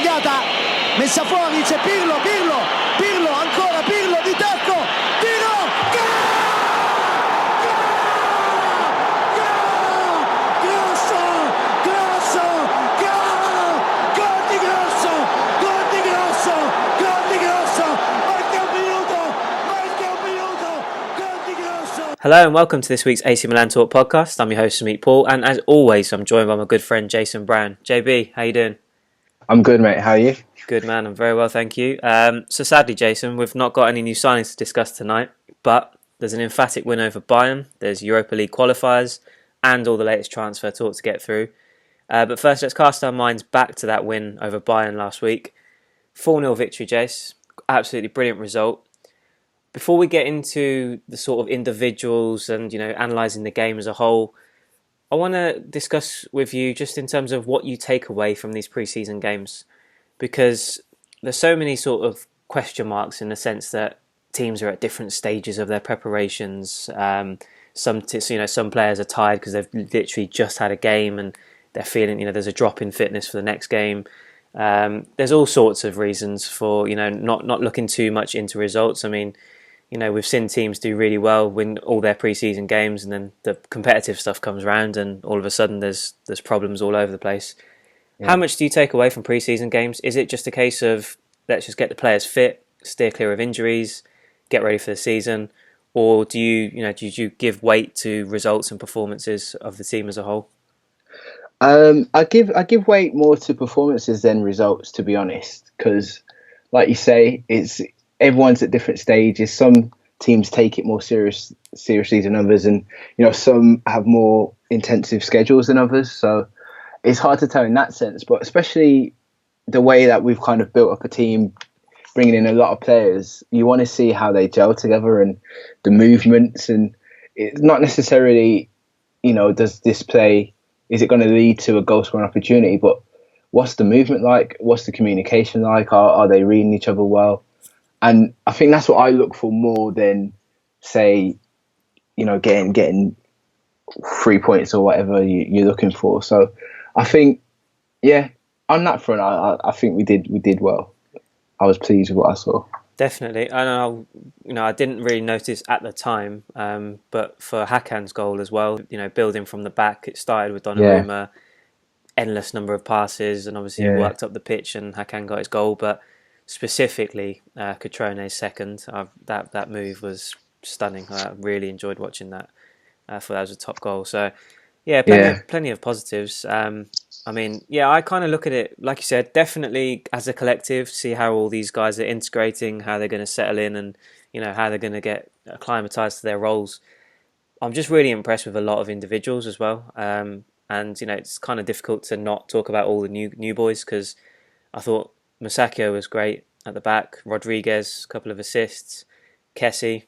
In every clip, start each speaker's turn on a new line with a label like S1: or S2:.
S1: sbagliata, messa fuori, c'è Pirlo, ancora Pirlo di tacco, tiro,
S2: Hello and welcome to this week's AC Milan Talk podcast. I'm your host, Samit Paul, and as always, I'm joined by my good friend Jason Brown. JB, how you doing?
S3: I'm good, mate. How are you?
S2: Good, man. I'm very well, thank you. So sadly, Jason, we've not got any new signings to discuss tonight, but there's an emphatic win over Bayern, there's Europa League qualifiers, and all the latest transfer talk to get through. But first, let's cast our minds back to that win over Bayern last week. 4-0 victory, Jace. Absolutely brilliant result. Before we get into the sort of individuals and, analysing the game as a whole, I want to discuss with you just in terms of what you take away from these pre-season games. Because there's so many sort of question marks in the sense that teams are at different stages of their preparations. Some players are tired because they've literally just had a game and they're feeling, there's a drop in fitness for the next game. There's all sorts of reasons for, not looking too much into results. I mean, we've seen teams do really well, win all their pre-season games, and then the competitive stuff comes around, and all of a sudden there's problems all over the place. Yeah. How much do you take away from pre-season games? Is it just a case of let's just get the players fit, steer clear of injuries, get ready for the season, or do you give weight to results and performances of the team as a whole?
S3: I give weight more to performances than results, to be honest, because, like you say, everyone's at different stages. Some teams take it more seriously than others, and some have more intensive schedules than others. So it's hard to tell in that sense. But especially the way that we've kind of built up a team, bringing in a lot of players, you want to see how they gel together and the movements. And it's not necessarily, does this play, is it going to lead to a goal scoring opportunity? But what's the movement like? What's the communication like? Are they reading each other well? And I think that's what I look for more than, say, getting 3 points or whatever you're looking for. So I think, on that front, I think we did well. I was pleased with what I saw.
S2: Definitely. I know, I didn't really notice at the time, but for Hakan's goal as well, building from the back, it started with Donnarumma, endless number of passes, and obviously worked up the pitch and Hakan got his goal, but specifically Cutrone's second, that move was stunning. I really enjoyed watching that. I thought that was a top goal. So plenty of positives. I kind of look at it, like you said, definitely as a collective, see how all these guys are integrating, how they're going to settle in, and how they're going to get acclimatized to their roles. I'm just really impressed with a lot of individuals as well, and it's kind of difficult to not talk about all the new boys, because I thought Musacchio was great at the back. Rodriguez, a couple of assists. Kessie,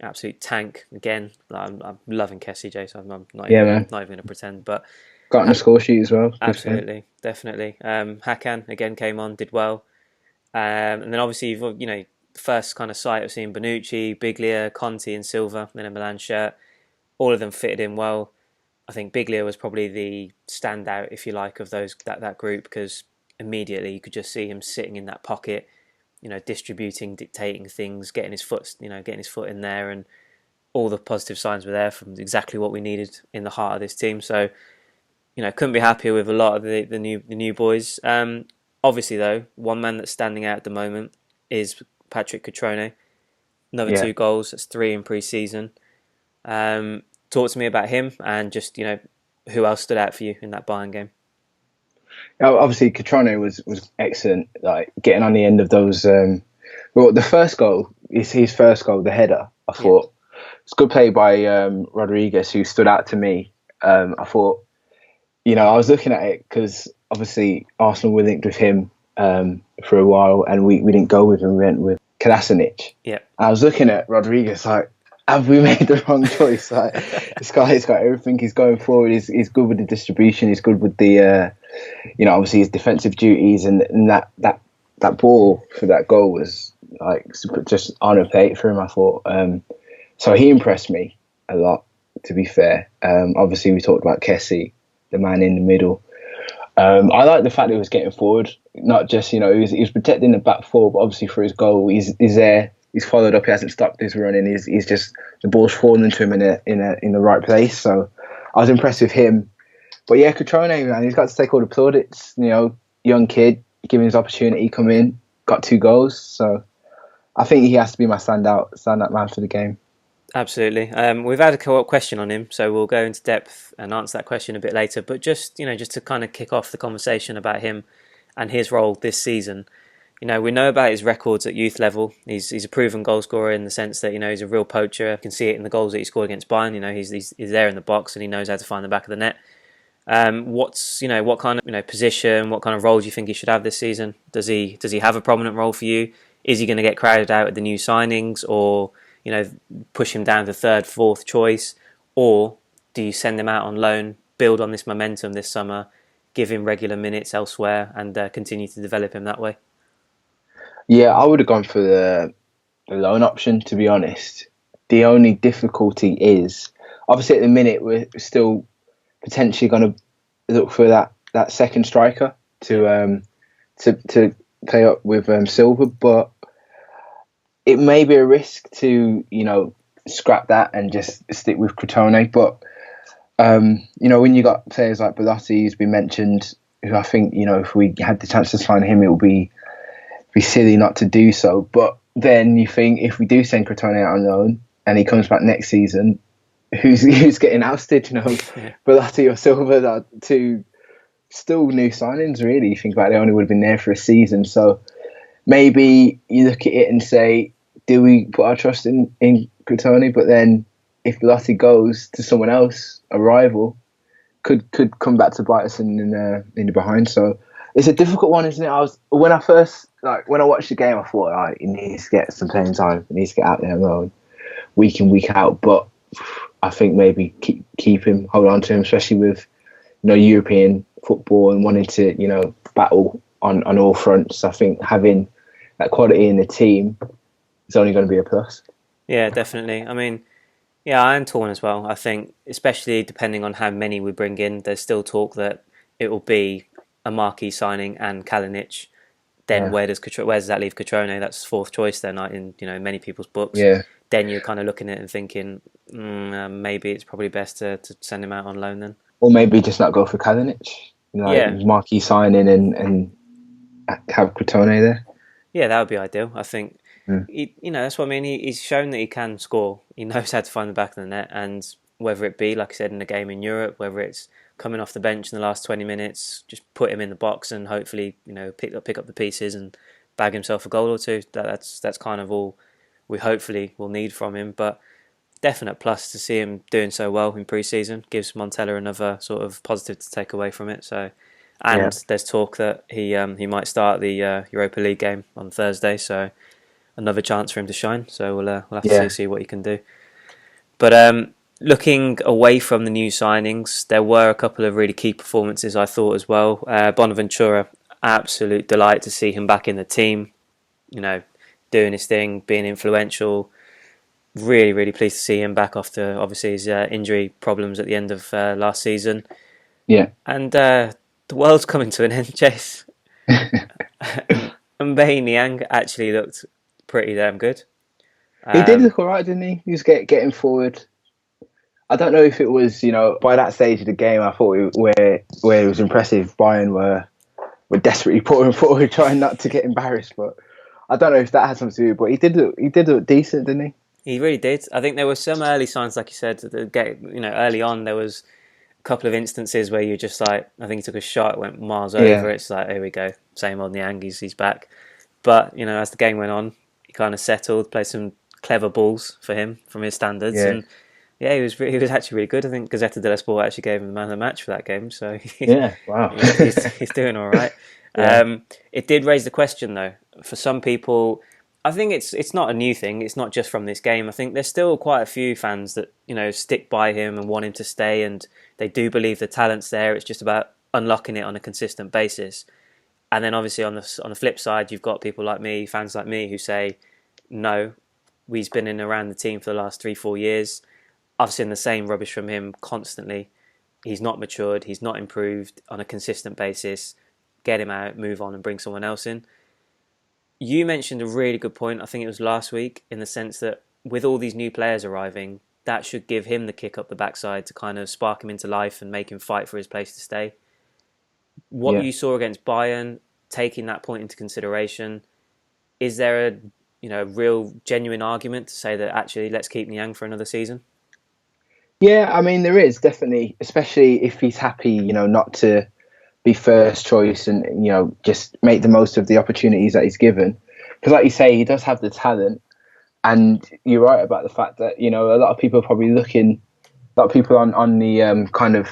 S2: absolute tank again. I'm loving Kessie, Jason. I'm not even going to pretend, but
S3: got on the score sheet as well.
S2: Absolutely, definitely. Hakan again came on, did well, and then obviously the first kind of sight of seeing Bonucci, Biglia, Conti, and Silva in a Milan shirt. All of them fitted in well. I think Biglia was probably the standout, if you like, of that group, because immediately you could just see him sitting in that pocket, distributing, dictating things, getting his foot in there, and all the positive signs were there from exactly what we needed in the heart of this team. So, couldn't be happier with a lot of the new boys. Obviously, though, one man that's standing out at the moment is Patrick Cutrone. Another 2 goals. That's 3 in pre-season. Talk to me about him and just who else stood out for you in that Bayern game.
S3: Obviously, Cutrone was excellent. Like getting on the end of those. The first goal is his first goal, the header. I thought it's good play by Rodriguez, who stood out to me. I thought, I was looking at it because obviously Arsenal were linked with him for a while, and we didn't go with him. We went with Kolasinac. Yeah. I was looking at Rodriguez like, have we made the wrong choice? Like, this guy's got everything. He's going forward. He's good with the distribution. He's good with the, obviously his defensive duties, and that ball for that goal was like just on a plate for him, I thought. So he impressed me a lot, to be fair. Obviously, we talked about Kessie, the man in the middle. I like the fact that he was getting forward, not just he was protecting the back four, but obviously for his goal, he's there. He's followed up. He hasn't stopped his running. He's just the ball's fallen into him in the right place. So I was impressed with him. But yeah, Cutrone, man, he's got to take all the plaudits. Young kid, given his opportunity, come in, got 2 goals. So I think he has to be my standout man for the game.
S2: Absolutely. We've had a question on him, so we'll go into depth and answer that question a bit later. But just to kind of kick off the conversation about him and his role this season. We know about his records at youth level. He's a proven goal scorer in the sense that he's a real poacher. You can see it in the goals that he scored against Bayern. He's there in the box and he knows how to find the back of the net. What kind of position, what kind of role do you think he should have this season? Does he have a prominent role for you? Is he going to get crowded out at the new signings, or push him down to 3rd, 4th choice, or do you send him out on loan, build on this momentum this summer, give him regular minutes elsewhere, and continue to develop him that way?
S3: Yeah, I would have gone for the loan option, to be honest. The only difficulty is, obviously at the minute, we're still potentially going to look for that second striker to play up with Silva, but it may be a risk to scrap that and just stick with Crotone. But when you got players like Belotti, who's been mentioned, who I think if we had the chance to sign him, it would be silly not to do so. But then you think, if we do send Crotone out on loan and he comes back next season, who's getting ousted?
S2: Yeah.
S3: Belotti or Silva are 2 still new signings, really. You think about it, they only would have been there for a season. So maybe you look at it and say, do we put our trust in Crotone? But then if Belotti goes to someone else, a rival, could come back to bite us in the behind. So it's a difficult one, isn't it? When I watched the game, I thought, all right, he needs to get some playing time. He needs to get out there alone, week in, week out. But I think maybe keep him, hold on to him, especially with European football and wanting to battle on all fronts. I think having that quality in the team is only going to be a plus. Yeah,
S2: definitely. I mean, I am torn as well. I think, especially depending on how many we bring in, there's still talk that it will be a marquee signing and Kalinic. Then where does that leave Cutrone? That's 4th choice then, in many people's books.
S3: Yeah.
S2: Then you're kind of looking at it and thinking, maybe it's probably best to send him out on loan then.
S3: Or maybe just not go for Kalinic. Marquee signing and have Crotone there.
S2: Yeah, that would be ideal. I think, that's what I mean. He's shown that he can score. He knows how to find the back of the net, and whether it be, like I said, in a game in Europe, whether it's coming off the bench in the last 20 minutes, just put him in the box and hopefully, pick up the pieces and bag himself a goal or 2. That's kind of all we hopefully will need from him. But definite plus to see him doing so well in pre-season. Gives Montella another sort of positive to take away from it. So, there's talk that he might start the Europa League game on Thursday. So another chance for him to shine. So we'll have to see what he can do. But looking away from the new signings, there were a couple of really key performances I thought as well. Bonaventura, absolute delight to see him back in the team. Doing his thing, being influential. Really, really pleased to see him back after obviously his injury problems at the end of last season.
S3: Yeah.
S2: And the world's coming to an end, Chase. And Niang actually looked pretty damn good.
S3: He did look alright, didn't he? He was getting forward. I don't know if it was, by that stage of the game, I thought where it was impressive. Bayern were desperately putting forward, trying not to get embarrassed. But I don't know if that had something to do. But he did look decent, didn't he?
S2: He really did. I think there were some early signs, like you said, early on there was a couple of instances where you're just like, I think he took a shot, it went miles over. It's like, here we go, same old Niang, he's back. But as the game went on, he kind of settled, played some clever balls for him from his standards, and he was actually really good. I think Gazzetta dello Sport actually gave him the man of the match for that game. So
S3: wow,
S2: he's doing all right. It did raise the question though, for some people. I think it's not a new thing. It's not just from this game. I think there's still quite a few fans that stick by him and want him to stay, and they do believe the talent's there. It's just about unlocking it on a consistent basis. And then obviously on the flip side, you've got people like me, fans like me, who say, no, he's been in around the team for the last 3-4 years. I've seen the same rubbish from him constantly. he's not matured, he's not improved on a consistent basis. Get him out, move on, and bring someone else in. You mentioned a really good point, I think it was last week, in the sense that with all these new players arriving, that should give him the kick up the backside to kind of spark him into life and make him fight for his place to stay. What
S3: Yeah.
S2: you saw against Bayern, taking that point into consideration, is there a real genuine argument to say that actually let's keep Niang for another season?
S3: Yeah, I mean, there is definitely, especially if he's happy, not to be first choice and, just make the most of the opportunities that he's given. Because like you say, he does have the talent. And you're right about the fact that, a lot of people are probably looking, a lot of people on the kind of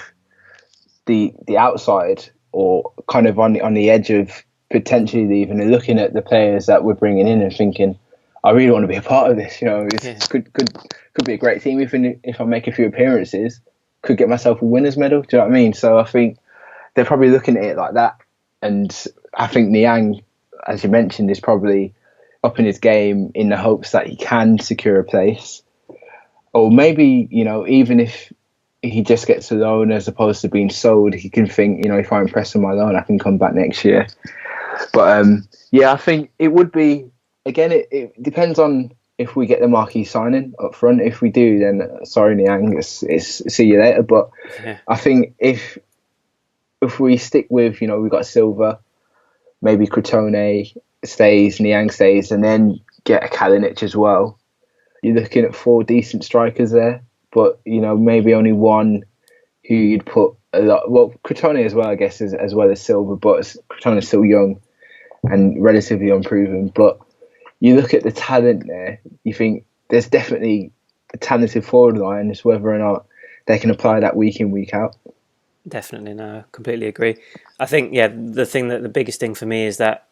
S3: the outside or kind of on the edge of potentially leaving and looking at the players that we're bringing in and thinking, I really want to be a part of this. It's could be a great team. Even if I make a few appearances, could get myself a winner's medal. Do you know what I mean? So I think they're probably looking at it like that. And I think Niang, as you mentioned, is probably up in his game in the hopes that he can secure a place. Or maybe, even if he just gets a loan as opposed to being sold, he can think, if I impress on my loan, I can come back next year. But I think it would be, again, it depends on if we get the marquee signing up front. If we do, then sorry, Niang, it's see you later. But
S2: Yeah.
S3: I think if we stick with, we've got Silva, maybe Crotone stays, Niang stays, and then get a Kalinic as well, you're looking at 4 decent strikers there. But, maybe only one who you'd put a lot. Well, Crotone as well, I guess, as well as Silva, but Crotone is still young and relatively unproven. But you look at the talent there, you think there's definitely a talented forward line. It's whether or not they can apply that week in, week out.
S2: Definitely, no, completely agree. I think, the biggest thing for me is that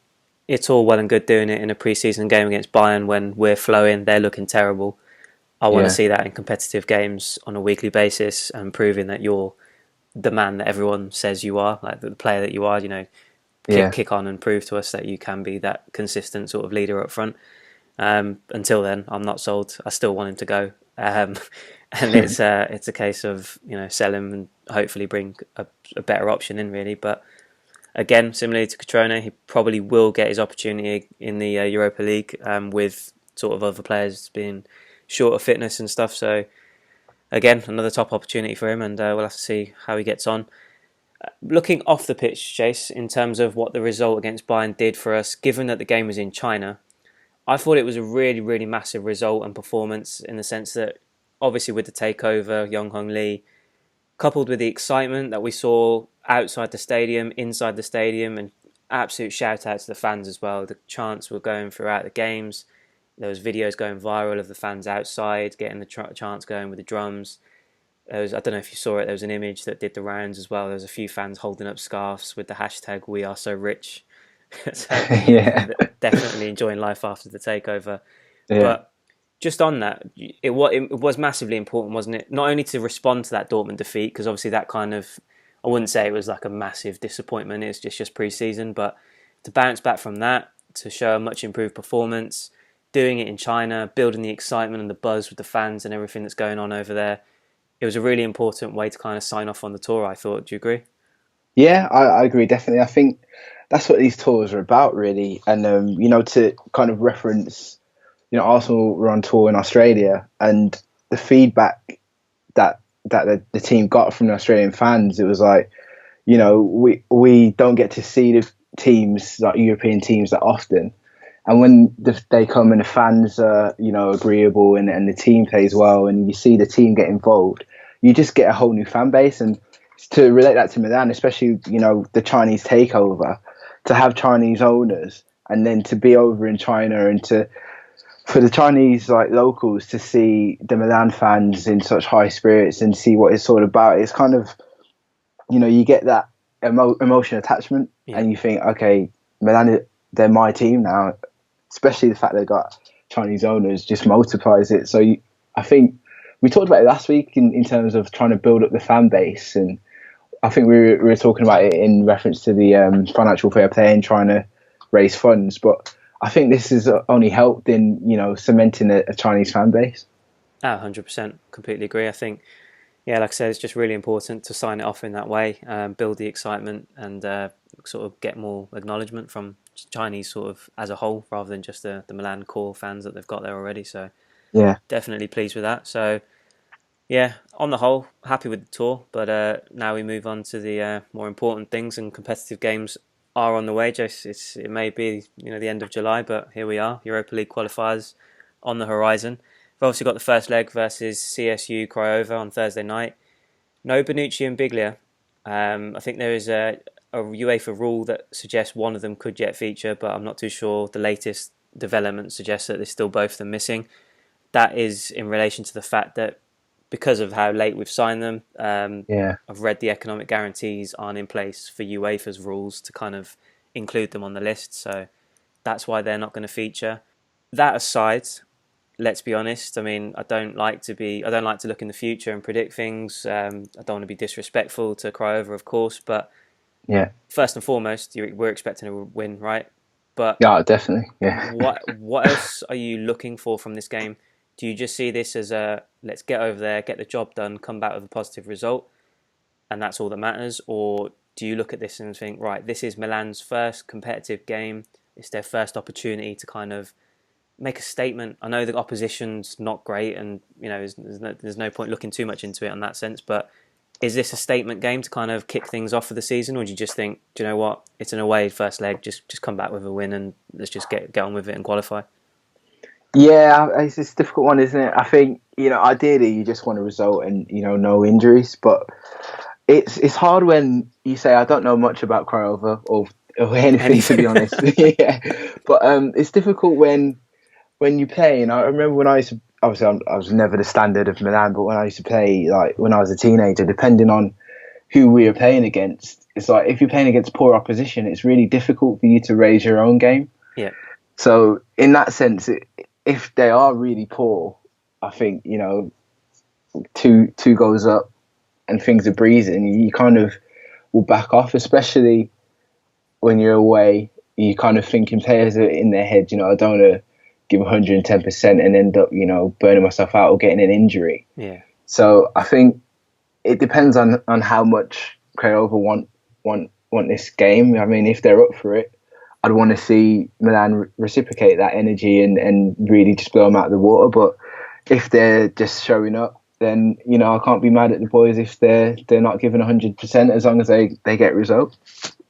S2: it's all well and good doing it in a pre-season game against Bayern when we're flowing, they're looking terrible. I want to see that in competitive games on a weekly basis and proving that you're the man that everyone says you are, like the player that you are, kick on and prove to us that you can be that consistent sort of leader up front. Until then, I'm not sold. I still want him to go. And it's a case of, sell him and hopefully bring a better option in, really. But again, similarly to Catrone, he probably will get his opportunity in the Europa League with sort of other players being short of fitness and stuff. So again, another top opportunity for him, and we'll have to see how he gets on. Looking off the pitch, Chase, in terms of what the result against Bayern did for us, given that the game was in China, I thought it was a really, really massive result and performance in the sense that obviously with the takeover, Yong Hong Lee, coupled with the excitement that we saw outside the stadium, inside the stadium, and absolute shout out to the fans as well. The chants were going throughout the games. There was videos going viral of the fans outside, getting the chants going with the drums. I don't know if you saw it, there was an image that did the rounds as well. There was a few fans holding up scarves with the hashtag "We Are So Rich." So definitely enjoying life after the takeover. Yeah. But just on that, it was massively important, wasn't it? Not only to respond to that Dortmund defeat, because obviously that kind of, I wouldn't say it was like a massive disappointment, it's just pre-season, but to bounce back from that, to show a much improved performance, doing it in China, building the excitement and the buzz with the fans and everything that's going on over there, it was a really important way to kind of sign off on the tour, I thought. Do you agree?
S3: Yeah, I agree, definitely. I think that's what these tours are about, really. And, to kind of reference, Arsenal were on tour in Australia, and the feedback that the team got from the Australian fans, it was like, we don't get to see the teams, like European teams, that often. And when they come and the fans are, agreeable and the team plays well and you see the team get involved, you just get a whole new fan base. And to relate that to Milan, especially, the Chinese takeover, to have Chinese owners and then to be over in China and for the Chinese locals to see the Milan fans in such high spirits and see what it's all about, it's kind of, you get that emotional attachment. Yeah. And you think, okay, Milan, they're my team now. Especially the fact they've got Chinese owners just multiplies it. So I think we talked about it last week in terms of trying to build up the fan base. And I think we were talking about it in reference to the financial fair play and trying to raise funds. But I think this has only helped in, cementing a Chinese fan base.
S2: 100%. Completely agree. I think Yeah, like I said, it's just really important to sign it off in that way, build the excitement, and sort of get more acknowledgement from Chinese sort of as a whole, rather than just the Milan core fans that they've got there already. So
S3: Yeah.
S2: definitely pleased with that. So yeah, on the whole, happy with the tour. But now we move on to the more important things, and competitive games are on the way. Just it may be the end of July, but here we are. Europa League qualifiers on the horizon. We've obviously got the first leg versus CSU Craiova on Thursday night. No Bonucci and Biglia. I think there is a UEFA rule that suggests one of them could yet feature, but I'm not too sure. The latest development suggests that there's still both of them missing. That is in relation to the fact that because of how late we've signed them, I've read the economic guarantees aren't in place for UEFA's rules to kind of include them on the list. So that's why they're not going to feature. That aside, let's be honest. I mean, I don't like to look in the future and predict things. I don't want to be disrespectful to Craiova, of course, but
S3: Yeah.
S2: first and foremost, we're expecting a win, right? But
S3: Yeah, definitely. Yeah.
S2: what else are you looking for from this game? Do you just see this as a let's get over there, get the job done, come back with a positive result, and that's all that matters? Or do you look at this and think, right, this is Milan's first competitive game. It's their first opportunity to kind of make a statement. I know the opposition's not great, and there's no point looking too much into it in that sense. But is this a statement game to kind of kick things off for the season, or do you just think, do you know what, it's an away first leg, just come back with a win and let's just get on with it and qualify?
S3: Yeah, it's a difficult one, isn't it? I think, ideally you just want a result and, no injuries, but it's hard when you say, I don't know much about Craiova or anything, to be honest. Yeah. But it's difficult when you play. And I remember when I used to, obviously I was never the standard of Milan, but when I used to play, like when I was a teenager, depending on who we were playing against, it's like if you're playing against poor opposition, it's really difficult for you to raise your own game.
S2: Yeah.
S3: So in that sense, if they are really poor, I think, two goals up and things are breezing, you kind of will back off, especially when you're away. You kind of thinking players are in their head, I don't want to give 110% and end up, burning myself out or getting an injury.
S2: Yeah.
S3: So I think it depends on how much Craiova want this game. I mean, if they're up for it, I'd want to see Milan reciprocate that energy and really just blow them out of the water. But if they're just showing up, then, I can't be mad at the boys if they're not giving 100% as long as they get results.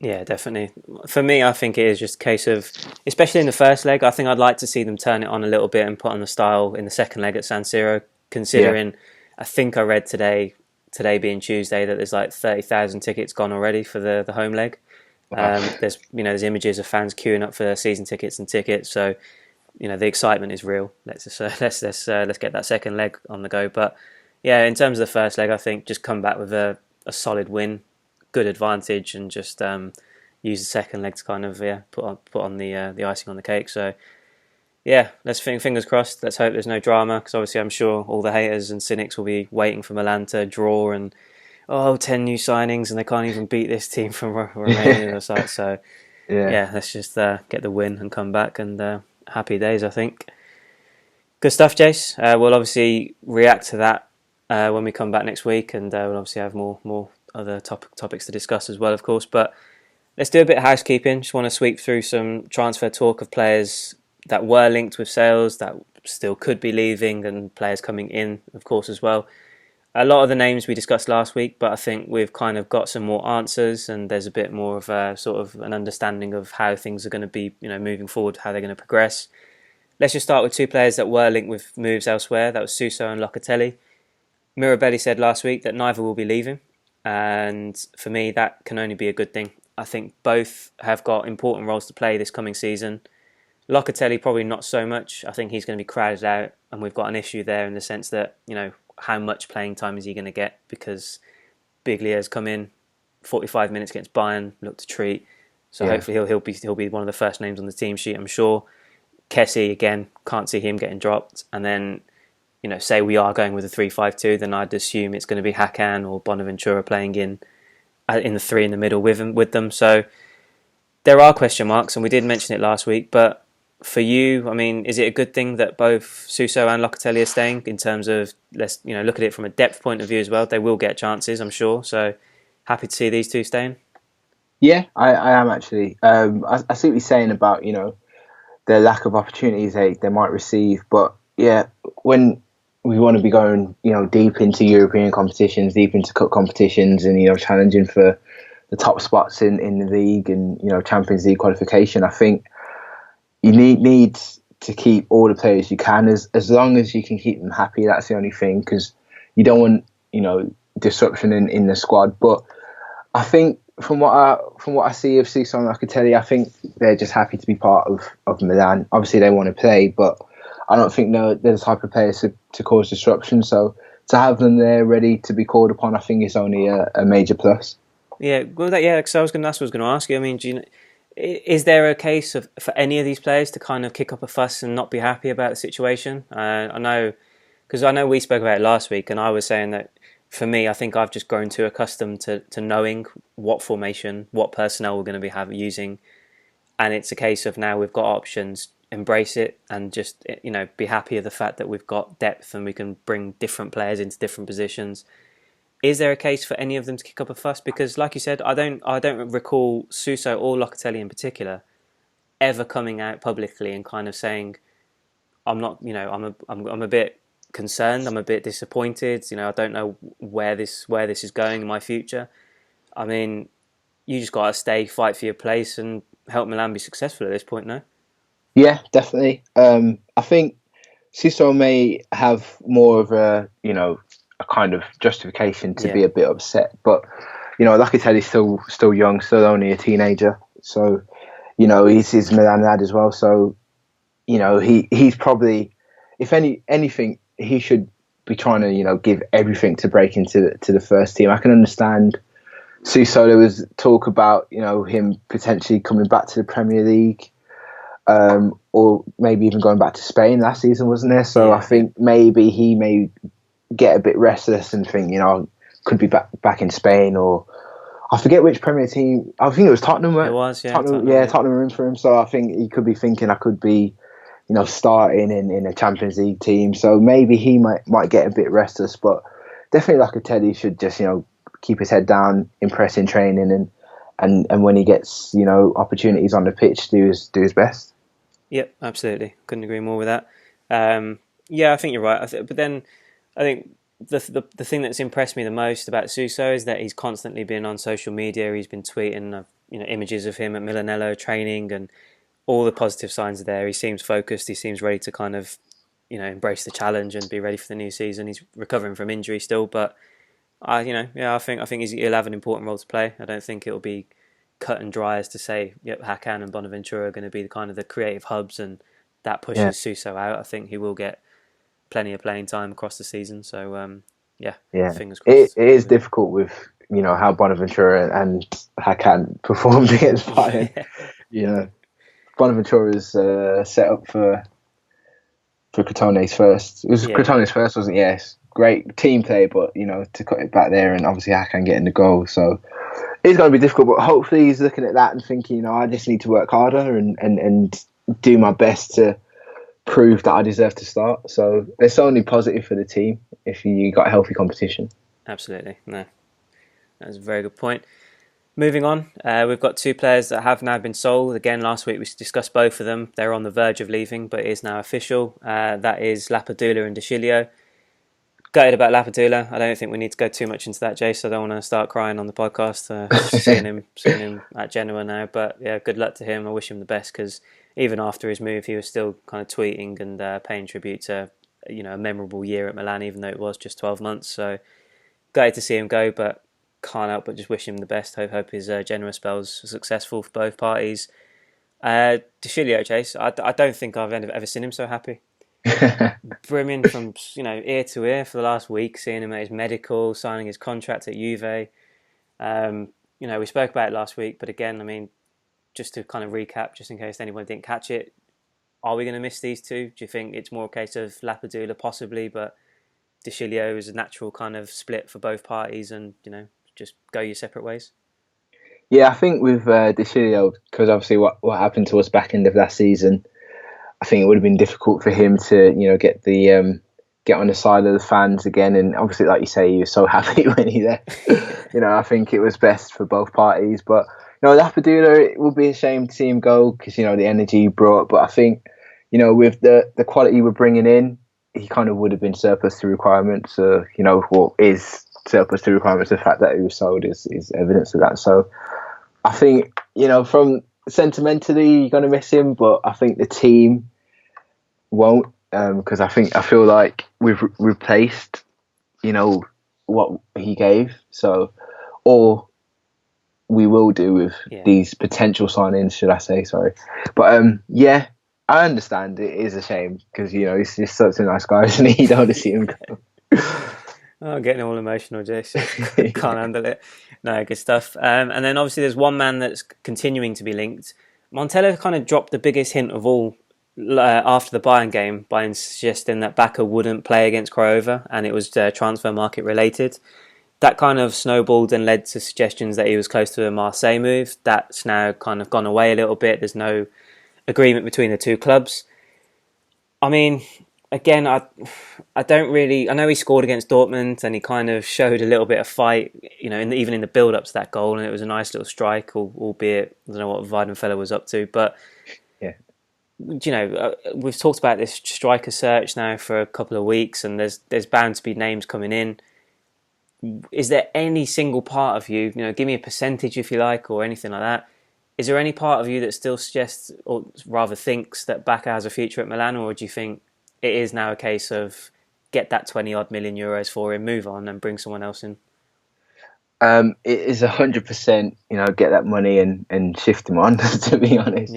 S2: Yeah, definitely. For me, I think it is just a case of, especially in the first leg, I think I'd like to see them turn it on a little bit and put on the style in the second leg at San Siro, considering I think I read today being Tuesday, that there's like 30,000 tickets gone already for the home leg. There's images of fans queuing up for season tickets and tickets, so the excitement is real. Let's get that second leg on the go. But yeah, in terms of the first leg, I think just come back with a solid win, good advantage, and just use the second leg to kind of put on the icing on the cake. So yeah, let's fingers crossed. Let's hope there's no drama, because obviously I'm sure all the haters and cynics will be waiting for Milan to draw and 10 new signings and they can't even beat this team from Romania or something. So yeah, let's just get the win and come back, and happy days, I think. Good stuff, Jace. We'll obviously react to that when we come back next week, and we'll obviously have more other topics to discuss as well, of course. But let's do a bit of housekeeping. Just want to sweep through some transfer talk of players that were linked with sales, that still could be leaving, and players coming in, of course, as well. A lot of the names we discussed last week, but I think we've kind of got some more answers, and there's a bit more of a sort of an understanding of how things are going to be, moving forward, how they're going to progress. Let's just start with two players that were linked with moves elsewhere. That was Suso and Locatelli. Mirabelli said last week that neither will be leaving, and for me, that can only be a good thing. I think both have got important roles to play this coming season. Locatelli probably not so much. I think he's going to be crowded out, and we've got an issue there in the sense that, how much playing time is he going to get, because Biglia has come in 45 minutes against Bayern, looked a treat. So hopefully he'll be one of the first names on the team sheet, I'm sure. Kessie, again, can't see him getting dropped. And then, say we are going with a 3-5-2, then I'd assume it's going to be Hakan or Bonaventura playing in the three in the middle with them. So there are question marks, and we did mention it last week, but for you, I mean, is it a good thing that both Suso and Locatelli are staying? In terms of, let's look at it from a depth point of view as well. They will get chances, I'm sure. So happy to see these two staying.
S3: Yeah, I am actually. I see what you're saying about the lack of opportunities they might receive, but yeah, when we want to be going deep into European competitions, deep into cup competitions, and challenging for the top spots in the league and Champions League qualification, I think you need to keep all the players you can, as long as you can keep them happy. That's the only thing, because you don't want disruption in the squad. But I think from what I see of Suso and Locatelli, I think they're just happy to be part of Milan. Obviously, they want to play, but I don't think they're the type of players to cause disruption. So to have them there ready to be called upon, I think is only a major plus.
S2: Yeah, well, because that's what I was going to ask you. I mean, is there a case for any of these players to kind of kick up a fuss and not be happy about the situation? I know we spoke about it last week, and I was saying that for me, I think I've just grown too accustomed to knowing what formation, what personnel we're going to be using, and it's a case of now we've got options, embrace it, and just be happy with the fact that we've got depth and we can bring different players into different positions. Is there a case for any of them to kick up a fuss? Because, like you said, I don't recall Suso or Locatelli in particular ever coming out publicly and kind of saying, "I'm not, I'm a bit concerned. I'm a bit disappointed. I don't know where this is going in my future." I mean, you just got to stay, fight for your place, and help Milan be successful at this point, no?
S3: Yeah, definitely. I think Suso may have more of a kind of justification to be a bit upset, but Locatelli's still young, still only a teenager, so he's his Milan lad as well. So he's probably, if anything, he should be trying to give everything to break into the first team. I can understand Suso. There was talk about him potentially coming back to the Premier League, or maybe even going back to Spain last season, wasn't there? So I think maybe he may get a bit restless and think, could be back in Spain, or I forget which Premier team. I think it was Tottenham.
S2: It was, yeah.
S3: Tottenham were in for him. So I think he could be thinking, I could be, starting in a Champions League team. So maybe he might get a bit restless, but definitely Locatelli should just, keep his head down, impress in training, and when he gets, opportunities on the pitch, do his best.
S2: Yep, absolutely. Couldn't agree more with that. I think you're right. But then I think the thing that's impressed me the most about Suso is that he's constantly been on social media. He's been tweeting images of him at Milanello training, and all the positive signs are there. He seems focused. He seems ready to kind of embrace the challenge and be ready for the new season. He's recovering from injury still, but I think he'll have an important role to play. I don't think it'll be cut and dry as to say, yep, Hakan and Bonaventura are going to be the creative hubs, and that pushes Suso out. I think he will get plenty of playing time across the season. So fingers crossed.
S3: It is difficult with how Bonaventura and Hakan performed against Bayern. Bonaventura is set up for Crotone's first. It was Crotone's first, wasn't it? Yes, great team play, but to cut it back there, and obviously Hakan getting the goal. So it's going to be difficult, but hopefully he's looking at that and thinking, I just need to work harder and do my best to prove that I deserve to start. So it's only positive for the team if you got a healthy competition.
S2: Absolutely. No, that's a very good point. Moving on, we've got two players that have now been sold. Again, last week we discussed both of them. They're on the verge of leaving, but it is now official. That is Lapadula and De Sciglio. Gutted about Lapadula. I don't think we need to go too much into that, Jace. I don't want to start crying on the podcast seeing him at Genoa now. But yeah, good luck to him. I wish him the best, because even after his move, he was still kind of tweeting and paying tribute to a memorable year at Milan, even though it was just 12 months. So gutted to see him go, but can't help but just wish him the best. Hope his Genoa spells are successful for both parties. De Sciglio, Chase, I don't think I've ever seen him so happy. Brimming from ear to ear for the last week, seeing him at his medical, signing his contract at Juve. We spoke about it last week, but again, I mean, just to kind of recap, just in case anyone didn't catch it, are we going to miss these two? Do you think it's more a case of Lapadula possibly, but De Sciglio is a natural kind of split for both parties, and just go your separate ways?
S3: Yeah, I think with De Sciglio, because obviously what happened to us back end of last season, I think it would have been difficult for him to, get on the side of the fans again. And obviously, like you say, he was so happy when he left. I think it was best for both parties. But Lapadula, it would be a shame to see him go because the energy he brought. But I think with the quality we're bringing in, he kind of would have been surplus to requirements. What is surplus to requirements? The fact that he was sold is evidence of that. So I think from sentimentally, you're going to miss him, but I think the team won't, because I feel like we've replaced, what he gave. So, or we will do with these potential signings, should I say? Sorry, but I understand it is a shame because he's just such a nice guy, isn't he? You don't want to see him go.
S2: Oh, getting all emotional, Jason. Can't handle it. No, good stuff. And then obviously there's one man that's continuing to be linked. Montella kind of dropped the biggest hint of all after the Bayern game by suggesting that Bacca wouldn't play against Craiova and it was transfer market related. That kind of snowballed and led to suggestions that he was close to a Marseille move. That's now kind of gone away a little bit. There's no agreement between the two clubs. I mean, again, I don't really. I know he scored against Dortmund and he kind of showed a little bit of fight, even in the build-up to that goal, and it was a nice little strike, albeit I don't know what Weidenfeller was up to, but we've talked about this striker search now for a couple of weeks, and there's bound to be names coming in. Is there any single part of you, give me a percentage if you like, or anything like that? Is there any part of you that still suggests, or rather thinks, that Bacca has a future at Milan, or do you think it is now a case of get that 20-odd million euros for him, move on, and bring someone else in?
S3: It is 100%, get that money and shift him on, to be honest.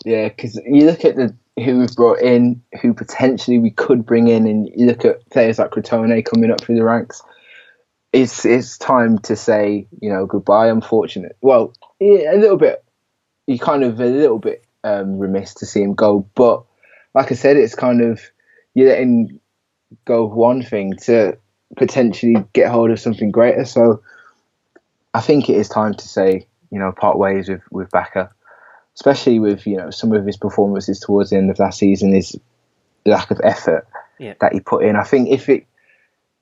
S3: Yeah, because you look at who we've brought in, who potentially we could bring in, and you look at players like Crotone coming up through the ranks. It's time to say, goodbye. Unfortunate. Well, a little bit. You kind of a little bit remiss to see him go, but like I said, it's kind of you're letting go of one thing to potentially get hold of something greater. So I think it is time to say, part ways with Bacca, especially with some of his performances towards the end of last season, his lack of effort that he put in. I think if it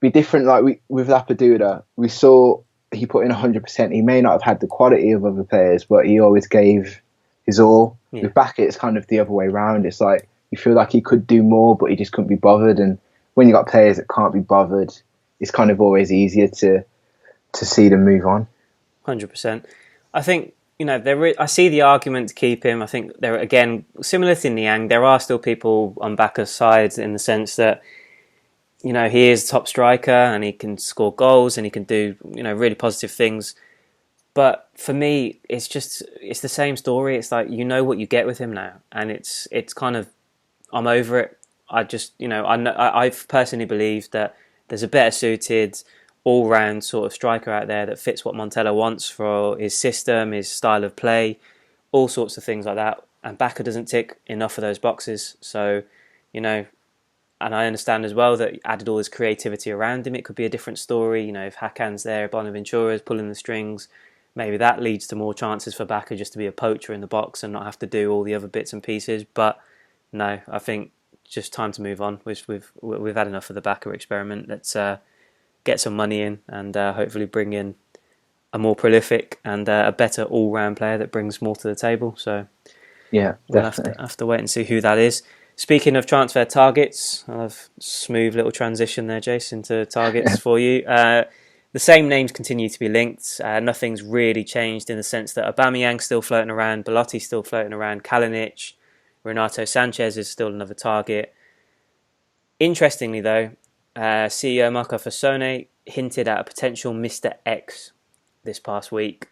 S3: be different, like with Lapadula, we saw he put in 100%. He may not have had the quality of other players, but he always gave his all. With Bacca, it's kind of the other way around. It's like you feel like he could do more, but he just couldn't be bothered. And when you got players that can't be bothered, it's kind of always easier to see them move on.
S2: 100%. I think I see the argument to keep him. I think there again, similar to Niang, there are still people on Bacca's side in the sense that he is a top striker and he can score goals and he can do really positive things. But for me, it's the same story. It's like what you get with him now, and it's kind of I'm over it. I've personally believed that there's a better suited all-round sort of striker out there that fits what Montella wants for his system, his style of play, all sorts of things like that. And Bacca doesn't tick enough of those boxes. So, and I understand as well that added all his creativity around him, it could be a different story. If Hakan's there, Bonaventura's pulling the strings, maybe that leads to more chances for Bacca just to be a poacher in the box and not have to do all the other bits and pieces. But no, I think just time to move on. We've had enough of the Bacca experiment. Let's get some money in and hopefully bring in a more prolific and a better all-round player that brings more to the table. So
S3: yeah,
S2: we'll have to wait and see who that is. Speaking of transfer targets, I'll have a smooth little transition there, Jason, to targets for you. The same names continue to be linked. Nothing's really changed in the sense that Aubameyang's still floating around, Belotti's still floating around, Kalinic, Renato Sanchez is still another target. Interestingly, though, CEO Marco Fassone hinted at a potential Mr. X this past week.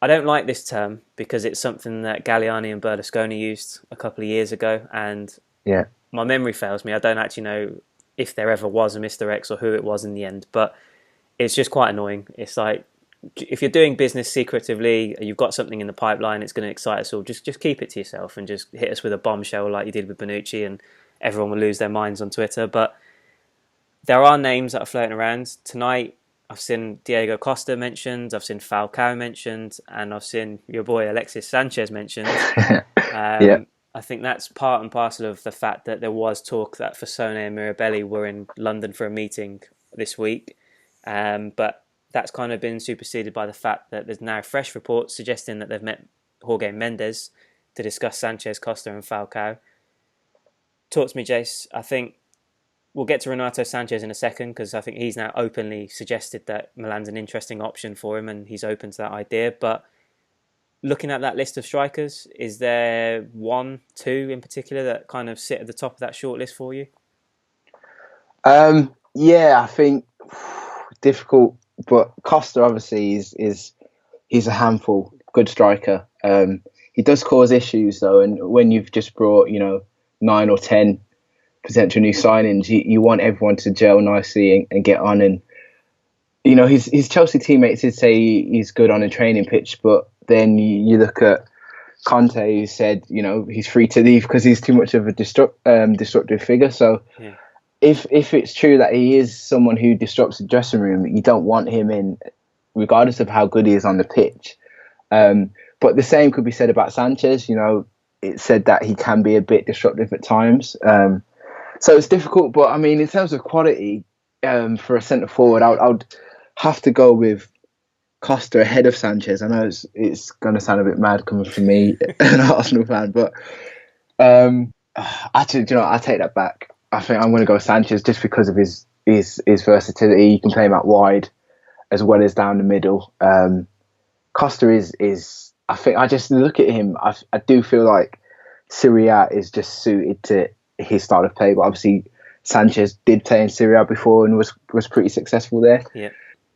S2: I don't like this term because it's something that Galliani and Berlusconi used a couple of years ago, and my memory fails me. I don't actually know if there ever was a Mr. X or who it was in the end, but it's just quite annoying. It's like, if you're doing business secretively, you've got something in the pipeline, it's going to excite us all, just keep it to yourself and just hit us with a bombshell like you did with Bonucci and everyone will lose their minds on Twitter. But there are names that are floating around. Tonight, I've seen Diego Costa mentioned, I've seen Falcao mentioned, and I've seen your boy Alexis Sanchez mentioned. I think that's part and parcel of the fact that there was talk that Fasone and Mirabelli were in London for a meeting this week. But that's kind of been superseded by the fact that there's now fresh reports suggesting that they've met Jorge Mendes to discuss Sanchez, Costa and Falcao. Talk to me, Jace. I think we'll get to Renato Sanchez in a second because I think he's now openly suggested that Milan's an interesting option for him and he's open to that idea. But looking at that list of strikers, is there one, two in particular that kind of sit at the top of that shortlist for you?
S3: Yeah, I think difficult, but Costa obviously is he's a handful, good striker. He does cause issues though, and when you've just brought 9 or 10 potential new signings, you want everyone to gel nicely and get on. And his Chelsea teammates did say he's good on a training pitch, but then you look at Conte, who said he's free to leave because he's too much of a destructive figure. So
S2: yeah.
S3: If it's true that he is someone who disrupts the dressing room, you don't want him in, regardless of how good he is on the pitch. But the same could be said about Sanchez. It said that he can be a bit disruptive at times. So it's difficult. But I mean, in terms of quality, for a centre forward, I would have to go with Costa ahead of Sanchez. I know it's going to sound a bit mad coming from me, an Arsenal fan, but actually, I take that back. I think I'm going to go Sanchez just because of his versatility. You can play him out wide as well as down the middle. Costa is I think I just look at him. I do feel like Serie A is just suited to his style of play. But obviously Sanchez did play in Serie A before and was pretty successful there.
S2: Yeah.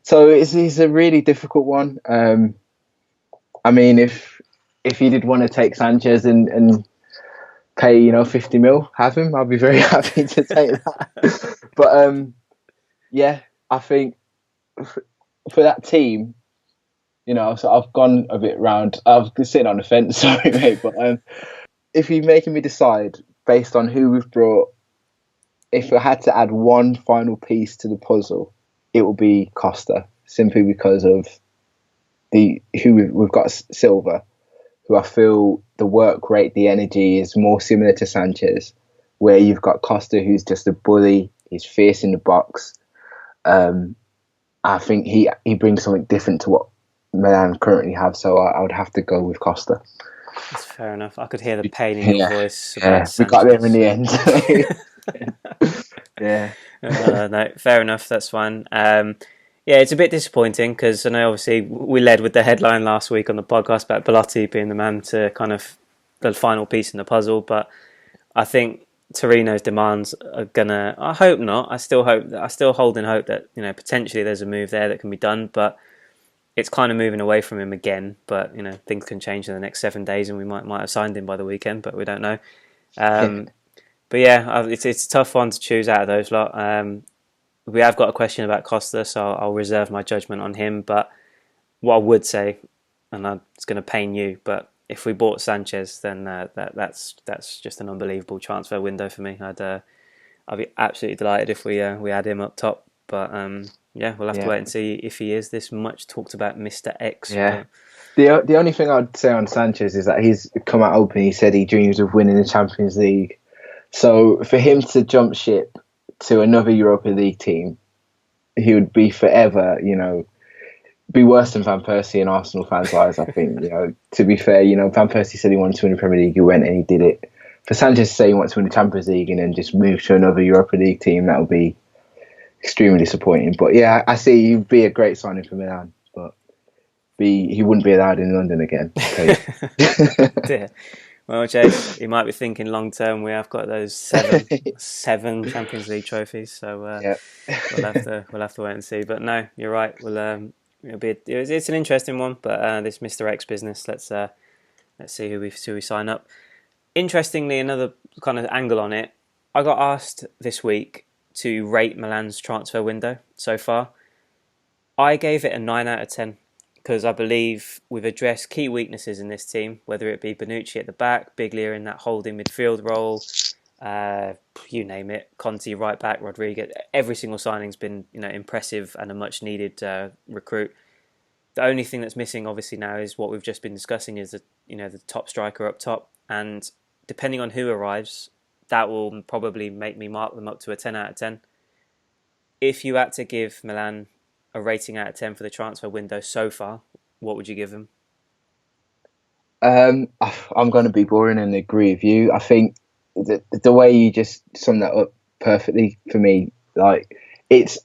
S3: So it's a really difficult one. I mean, if you did want to take Sanchez and pay 50 mil, have him, I'll be very happy to take that. But yeah, I think for that team, so I've gone a bit round. I've been sitting on the fence, sorry mate, but if you're making me decide based on who we've brought, if I had to add one final piece to the puzzle, it will be Costa, simply because of we've got Silva, who I feel the work rate, the energy is more similar to Sanchez, where you've got Costa, who's just a bully, he's fierce in the box. I think he brings something different to what Milan currently have, so I would have to go with Costa.
S2: That's fair enough. I could hear the pain in your voice.
S3: Yeah, we got there in the end. Yeah.
S2: No, fair enough. That's fine. Yeah, it's a bit disappointing because I know obviously we led with the headline last week on the podcast about Belotti being the man to kind of the final piece in the puzzle, but I think Torino's demands are gonna. I hope not. I still hold in hope that potentially there's a move there that can be done, but it's kind of moving away from him again. But things can change in the next 7 days, and we might have signed him by the weekend, but we don't know. But yeah, it's a tough one to choose out of those lot. We have got a question about Costa, so I'll reserve my judgment on him. But what I would say, and it's going to pain you, but if we bought Sanchez, then that's just an unbelievable transfer window for me. I'd be absolutely delighted if we had him up top. But yeah, we'll have to wait and see if he is this much talked about Mr. X.
S3: Yeah. The only thing I'd say on Sanchez is that he's come out open. He said he dreams of winning the Champions League. So for him to jump ship to another Europa League team, he would be forever, be worse than Van Persie in Arsenal fans' eyes, I think. To be fair, Van Persie said he wanted to win the Premier League, he went and he did it. For Sanchez to say he wants to win the Champions League and then just move to another Europa League team, that would be extremely disappointing. But yeah, I see he'd be a great signing for Milan, but he wouldn't be allowed in London again.
S2: Dear. Well, Chase, you might be thinking long term. We have got those seven Champions League trophies, so we'll have to wait and see. But no, you're right. It's an interesting one, but this Mr. X business. Let's see who we sign up. Interestingly, another kind of angle on it. I got asked this week to rate Milan's transfer window so far. I gave it a 9 out of 10. Because I believe we've addressed key weaknesses in this team, whether it be Bonucci at the back, Biglia in that holding midfield role, you name it, Conti right back, Rodriguez. Every single signing's been impressive and a much needed recruit. The only thing that's missing, obviously now, is what we've just been discussing is the top striker up top. And depending on who arrives, that will probably make me mark them up to a 10 out of 10. If you had to give Milan a rating out of 10 for the transfer window so far, what would you give them?
S3: I'm going to be boring and agree with you. I think the way you just summed that up perfectly for me, like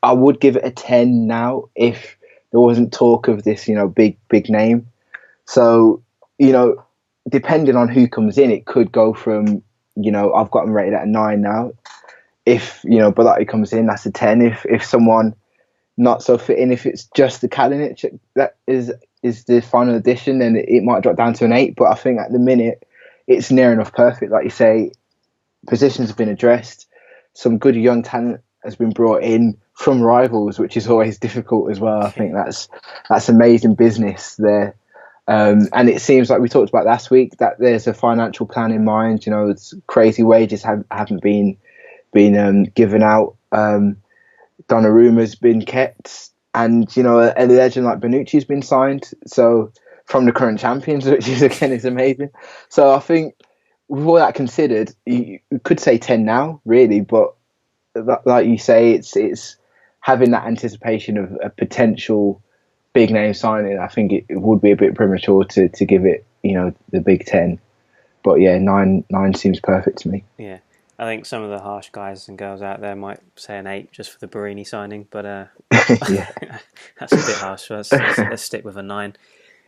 S3: I would give it a 10 now if there wasn't talk of this, big name. So, depending on who comes in, it could go from, I've got them rated at a 9 now. If, Bellotti comes in, that's a 10. If someone not so fitting, if it's just the Kalinic that is the final edition, then it might drop down to an 8. But I think at the minute, it's near enough perfect. Like you say, positions have been addressed. Some good young talent has been brought in from rivals, which is always difficult as well. I think that's amazing business there. And it seems like we talked about last week that there's a financial plan in mind. It's crazy wages haven't been given out. Donnarumma's been kept, and a legend like Bonucci's been signed. So from the current champions, which is amazing. So I think with all that considered, you could say 10 now, really. But like you say, it's having that anticipation of a potential big name signing. I think it would be a bit premature to give it, the big 10. But yeah, 9 seems perfect to me.
S2: Yeah. I think some of the harsh guys and girls out there might say an 8 just for the Barini signing, but
S3: yeah,
S2: that's a bit harsh. So let's stick with a 9.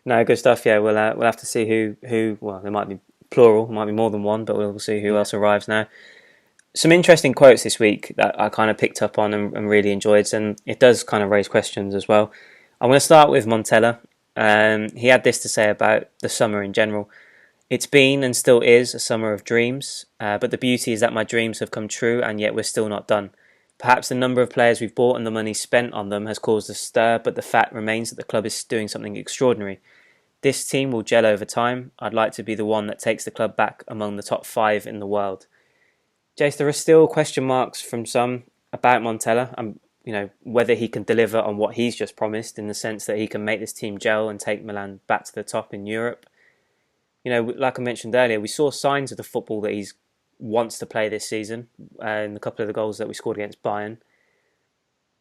S2: No, good stuff. Yeah, we'll have to see who. Well, there might be plural, there might be more than one, but we'll see who else arrives now. Some interesting quotes this week that I kind of picked up on and really enjoyed, and it does kind of raise questions as well. I'm going to start with Montella. He had this to say about the summer in general. It's been and still is a summer of dreams, but the beauty is that my dreams have come true and yet we're still not done. Perhaps the number of players we've bought and the money spent on them has caused a stir, but the fact remains that the club is doing something extraordinary. This team will gel over time. I'd like to be the one that takes the club back among the top 5 in the world. Jace, there are still question marks from some about Montella, whether he can deliver on what he's just promised in the sense that he can make this team gel and take Milan back to the top in Europe. Like I mentioned earlier, we saw signs of the football that he wants to play this season in a couple of the goals that we scored against Bayern.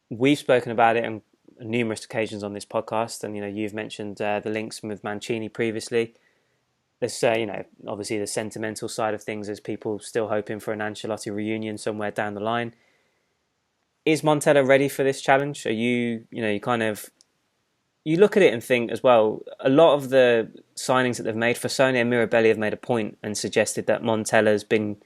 S2: We've spoken about it on numerous occasions on this podcast, and you've mentioned the links with Mancini previously. There's obviously the sentimental side of things as people still hoping for an Ancelotti reunion somewhere down the line. Is Montella ready for this challenge? Are you you look at it and think as well, a lot of the signings that they've made, Fossoni and Mirabelli have made a point and suggested that Montella's been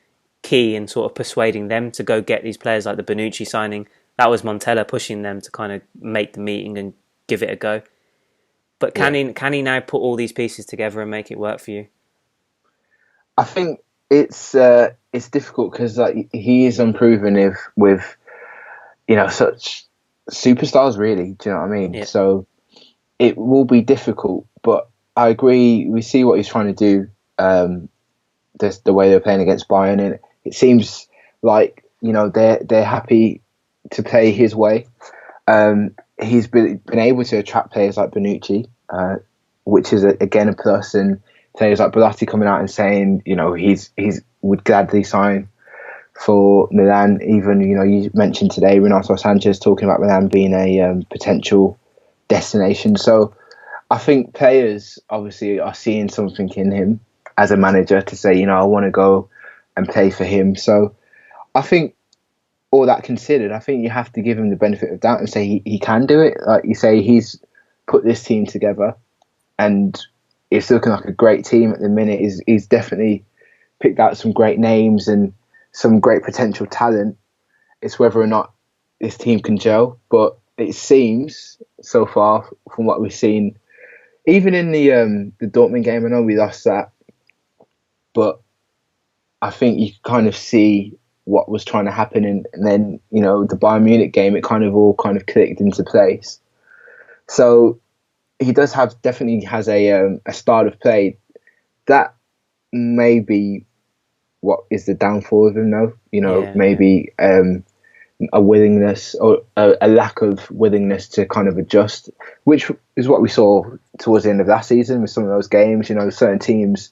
S2: key in sort of persuading them to go get these players like the Bonucci signing. That was Montella pushing them to kind of make the meeting and give it a go. But can he now put all these pieces together and make it work for you?
S3: I think it's difficult because he is unproven with such superstars, really. Do you know what I mean?
S2: Yeah.
S3: So it will be difficult, but I agree. We see what he's trying to do. The way they're playing against Bayern, and it seems like they're happy to play his way. He's been able to attract players like Bonucci, which is again a plus, and players like Bellotti coming out and saying he's would gladly sign for Milan. Even you mentioned today Renato Sanchez talking about Milan being a potential destination. So I think players obviously are seeing something in him as a manager to say, I want to go and play for him. So I think all that considered, I think you have to give him the benefit of doubt and say he can do it. Like you say, he's put this team together and it's looking like a great team at the minute. He's definitely picked out some great names and some great potential talent. It's whether or not this team can gel. But it seems so far from what we've seen, even in the Dortmund game, I know we lost that, but I think you kind of see what was trying to happen, and then the Bayern Munich game, it all clicked into place. So he definitely has a style of play that may be what is the downfall of him though. Maybe a willingness or a lack of willingness to kind of adjust, which is what we saw towards the end of last season with some of those games. Certain teams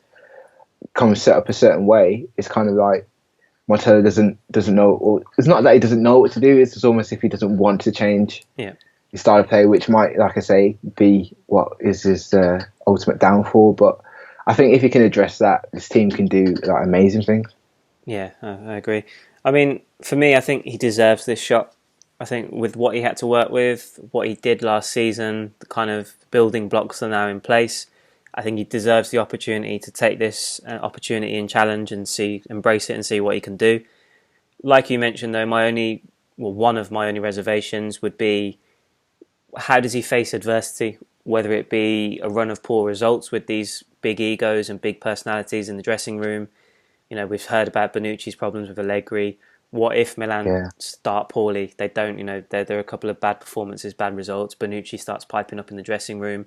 S3: come set up a certain way, it's kind of like Montella doesn't know, or it's not that he doesn't know what to do. It's just almost if he doesn't want to change
S2: Yeah.
S3: his style of play, which might, like I say, be what is his ultimate downfall. But I think if he can address that, this team can do like amazing things.
S2: Yeah, I agree. I mean, for me, I think he deserves this shot. I think with what he had to work with, what he did last season, the kind of building blocks are now in place. I think he deserves the opportunity to take this opportunity and challenge and embrace it and see what he can do. Like you mentioned, though, one of my only reservations would be how does he face adversity, whether it be a run of poor results with these big egos and big personalities in the dressing room. You know, we've heard about Bonucci's problems with Allegri. What if Milan start poorly? They don't, there are a couple of bad performances, bad results. Bonucci starts piping up in the dressing room.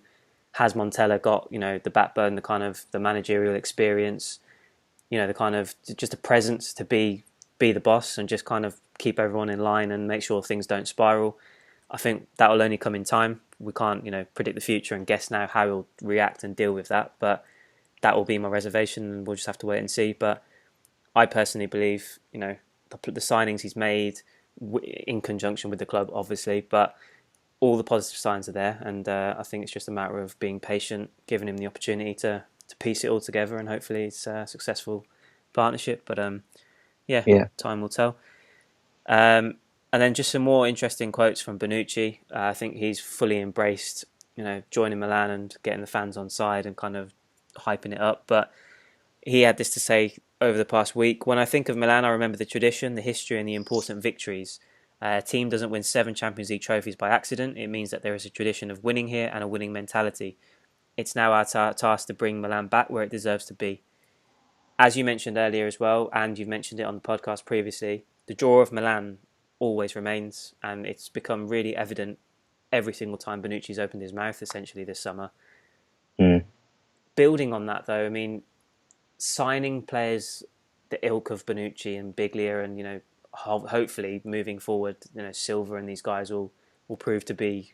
S2: Has Montella got, the backbone, the kind of the managerial experience, the kind of just a presence to be the boss and just kind of keep everyone in line and make sure things don't spiral? I think that will only come in time. We can't, predict the future and guess now how he'll react and deal with that. But that will be my reservation, and we'll just have to wait and see. But I personally believe, the signings he's made in conjunction with the club, obviously, but all the positive signs are there, and I think it's just a matter of being patient, giving him the opportunity to piece it all together, and hopefully it's a successful partnership. But time will tell. And then just some more interesting quotes from Bonucci. I think he's fully embraced, joining Milan and getting the fans on side and kind of hyping it up. But he had this to say over the past week: "When I think of Milan, I remember the tradition, the history, and the important victories. A team doesn't win 7 Champions League trophies by accident. It means that there is a tradition of winning here and a winning mentality. It's now our task to bring Milan back where it deserves to be." As you mentioned earlier as well, and you've mentioned it on the podcast previously, the draw of Milan always remains, and it's become really evident every single time Bonucci's opened his mouth, essentially, this summer. Building on that, though, I mean, signing players the ilk of Bonucci and Biglia, and hopefully moving forward, Silva and these guys will prove to be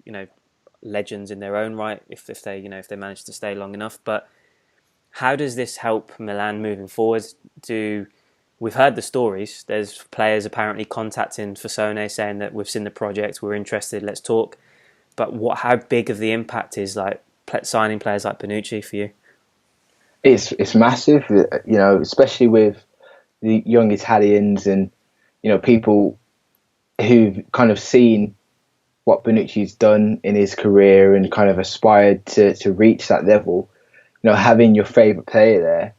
S2: legends in their own right if they if they manage to stay long enough. But how does this help Milan moving forward? We've heard the stories. There's players apparently contacting Fasone saying that we've seen the project, we're interested, let's talk. But how big of the impact is like signing players like Bonucci for you?
S3: It's massive, especially with the young Italians and people who've kind of seen what Bonucci's done in his career and kind of aspired to reach that level. Having your favourite player there,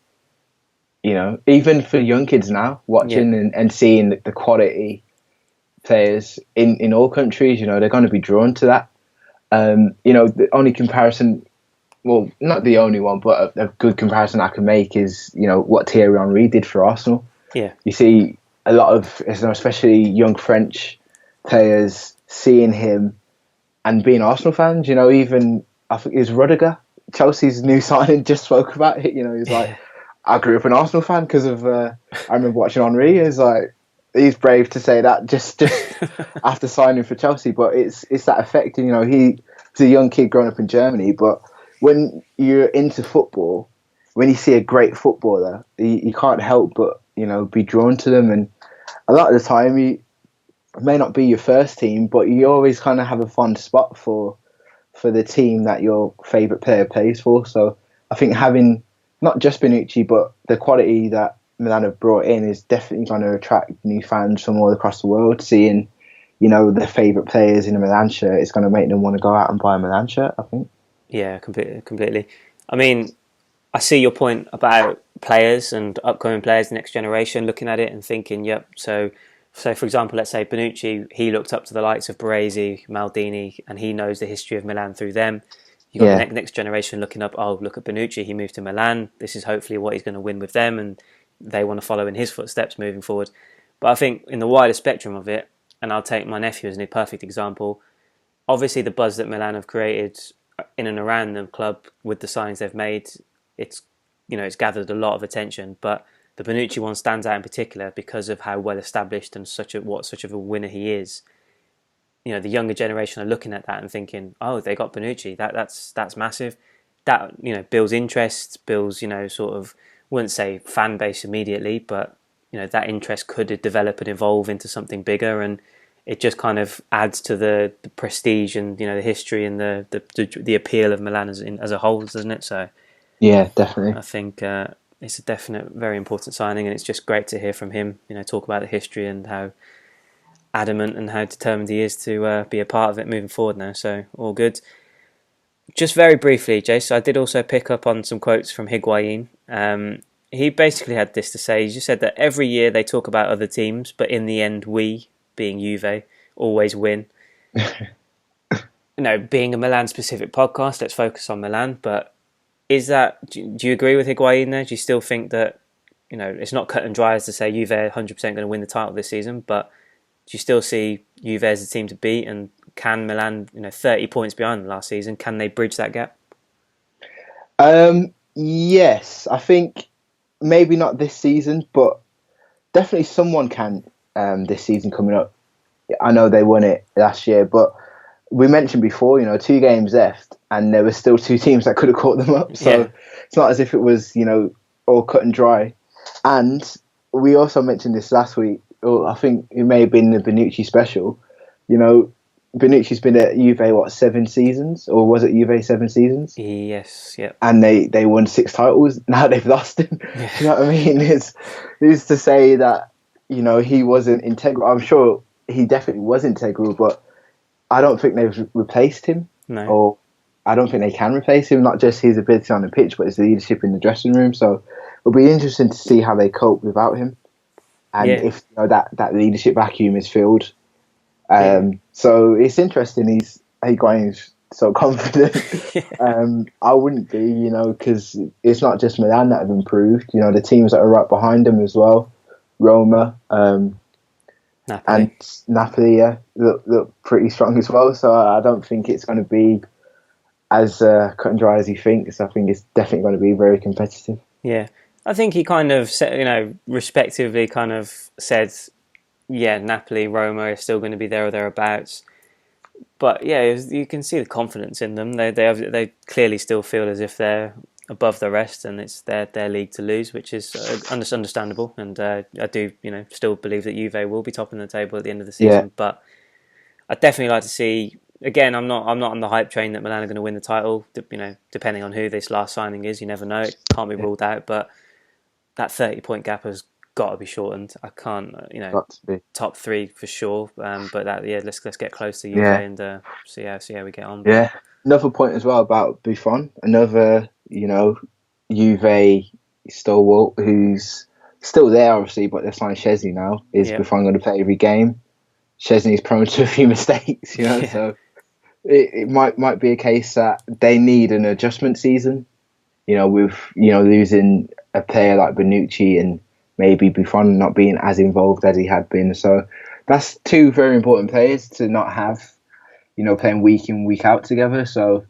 S3: even for young kids now watching and seeing the quality players in all countries, they're going to be drawn to that. The only comparison, well, not the only one, but a good comparison I can make is, what Thierry Henry did for Arsenal.
S2: Yeah.
S3: You see a lot of, especially young French players, seeing him and being Arsenal fans. Even, I think it was Rudiger, Chelsea's new signing, just spoke about it. He's like, I grew up an Arsenal fan because of, I remember watching Henry. He's like, he's brave to say that just after signing for Chelsea. But it's that effect. He's a young kid growing up in Germany. But when you're into football, when you see a great footballer, you can't help but, be drawn to them. And a lot of the time, it may not be your first team, but you always kind of have a fond spot for the team that your favourite player plays for. So I think having not just Bonucci, but the quality that Milan have brought in is definitely going to attract new fans from all across the world. Seeing, their favourite players in a Milan shirt is going to make them want to go out and buy a Milan shirt, I think. Yeah,
S2: completely. I mean, I see your point about players and upcoming players, next generation, looking at it and thinking, yep. So for example, let's say Bonucci, he looked up to the likes of Baresi, Maldini, and he knows the history of Milan through them. You've got the next generation looking up, oh, look at Bonucci, he moved to Milan. This is hopefully what he's going to win with them, and they want to follow in his footsteps moving forward. But I think in the wider spectrum of it, and I'll take my nephew as a perfect example, obviously the buzz that Milan have created in and around the club with the signings they've made, it's gathered a lot of attention. But the Bonucci one stands out in particular because of how well established and such of a winner he is. The younger generation are looking at that and thinking, oh, they got Bonucci. That's massive. That builds interest, builds sort of wouldn't say fan base immediately, but that interest could develop and evolve into something bigger, and it just kind of adds to the prestige and the history and the appeal of Milan as a whole, doesn't it? So
S3: yeah, definitely.
S2: I think it's a definite, very important signing, and it's just great to hear from him. Talk about the history and how adamant and how determined he is to be a part of it moving forward now. So all good. Just very briefly, Jace, I did also pick up on some quotes from Higuain. He basically had this to say. He just said that every year they talk about other teams, but in the end, we, being Juve, always win. Being a Milan-specific podcast, let's focus on Milan. But do you agree with Higuain there? Do you still think that it's not cut and dry as to say Juve are 100% going to win the title this season, but do you still see Juve as a team to beat, and can Milan, 30 points behind them last season, can they bridge that gap?
S3: Yes, I think maybe not this season, but definitely someone can this season coming up. I know they won it last year, but we mentioned before, 2 games left, and there were still 2 teams that could have caught them up. So It's not as if it was, all cut and dry. And we also mentioned this last week, or I think it may have been the Bonucci special. Bonucci's been at Juve, 7 seasons? Or was it Juve 7 seasons?
S2: Yes, yeah.
S3: And they won 6 titles. Now they've lost him.
S2: Yeah.
S3: You know what I mean? It's to say that, he wasn't integral. I'm sure he definitely was integral, but I don't think they've replaced him.
S2: No.
S3: Or I don't think they can replace him, not just his ability on the pitch, but his leadership in the dressing room. So it'll be interesting to see how they cope without him. And if that leadership vacuum is filled. So it's interesting. Higuain's so confident. I wouldn't be, because it's not just Milan that have improved. The teams that are right behind them as well, Roma,
S2: Napoli.
S3: and Napoli, look pretty strong as well. So I don't think it's going to be as cut and dry as he thinks. I think it's definitely going to be very competitive.
S2: Yeah. I think he kind of said, respectively kind of said, Napoli, Roma are still going to be there or thereabouts. But you can see the confidence in them. They clearly still feel as if they're above the rest, and it's their league to lose, which is understandable. And I do still believe that Juve will be topping the table at the end of the season.
S3: Yeah.
S2: But I'd definitely like to see. Again, I'm not on the hype train that Milan are going to win the title. Depending on who this last signing is, you never know. It can't be ruled out. But that 30-point gap has got to be shortened. I can't, top 3 for sure. But let's get close to Juve and see how we get on.
S3: Yeah. Another point as well about Buffon. Another, Juve stalwart who's still there, obviously, but they're signing Szczesny now. Is Buffon going to play every game? Szczesny's prone to a few mistakes, so it might be a case that they need an adjustment season. With losing a player like Bonucci and maybe Buffon not being as involved as he had been. So that's 2 very important players to not have, playing week in, week out together. So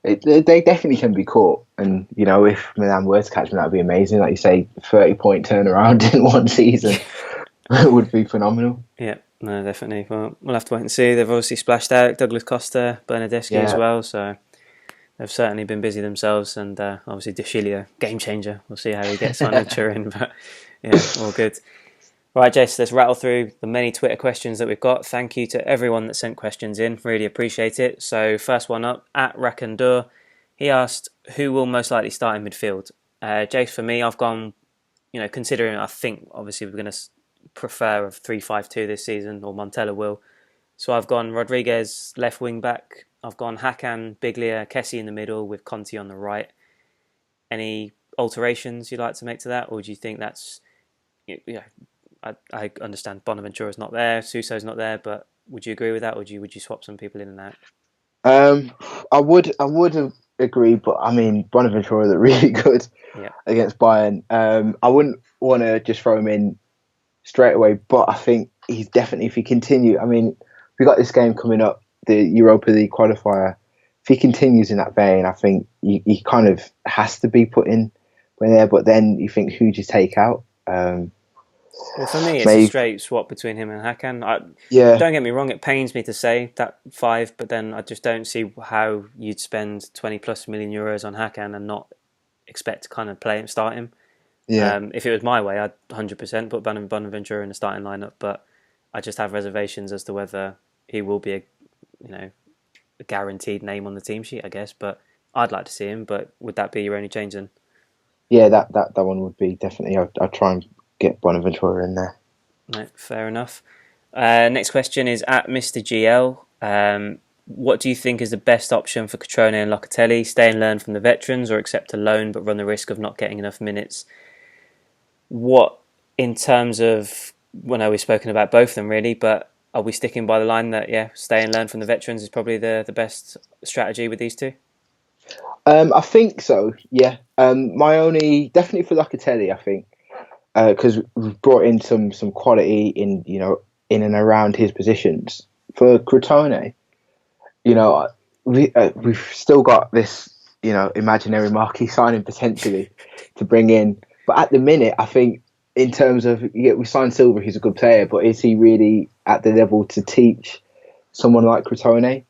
S3: they definitely can be caught. And, if Milan were to catch them, that would be amazing. Like you say, 30-point turnaround in one season would be phenomenal.
S2: Yeah, no, definitely. Well, we'll have to wait and see. They've obviously splashed out Douglas Costa, Bernardeschi as well. So they've certainly been busy themselves, and obviously De Sciglio, game changer. We'll see how he gets on in Turin, but all good. Right, Jace, let's rattle through the many Twitter questions that we've got. Thank you to everyone that sent questions in. Really appreciate it. So first one up, at Rakandur, he asked, who will most likely start in midfield? Jace, for me, I've gone, considering I think obviously we're going to prefer a 3-5-2 this season, or Montella will. So I've gone Rodriguez left wing back. I've gone Hakan, Biglia, Kessie in the middle with Conti on the right. Any alterations you'd like to make to that, or do you think that's... I understand Bonaventura's not there, Suso's not there, but would you agree with that, or would you swap some people in and out?
S3: I would agree, but I mean Bonaventura looked really good against Bayern. I wouldn't want to just throw him in straight away, but I think he's definitely, if he continue, I mean, we got this game coming up, the Europa League qualifier. If he continues in that vein, I think he kind of has to be put in there. But then you think, who do you take out?
S2: Well, for me, it's a straight swap between him and Hakan. Don't get me wrong, it pains me to say that 5, but then I just don't see how you'd spend 20+ million euros on Hakan and not expect to kind of start him.
S3: Yeah.
S2: If it was my way, I'd 100% put Bonaventura in the starting lineup, but I just have reservations as to whether he will be a guaranteed name on the team sheet, I guess. But I'd like to see him. But would that be your only change then?
S3: Yeah, that one would be definitely. I'd try and get Bonaventura in there.
S2: No, fair enough. Next question is at Mr. GL. What do you think is the best option for Cutrone and Locatelli? Stay and learn from the veterans, or accept a loan but run the risk of not getting enough minutes? What, in terms of, well, no, we've spoken about both of them really, but are we sticking by the line that, stay and learn from the veterans is probably the best strategy with these two?
S3: I think so. Yeah. My only definitely for Locatelli, I think, because we've brought in some quality in and around his positions. For Crotone, we've still got this imaginary marquee signing potentially to bring in, but at the minute, I think in terms of we signed Silva, he's a good player, but is he really at the level to teach someone like Crotone?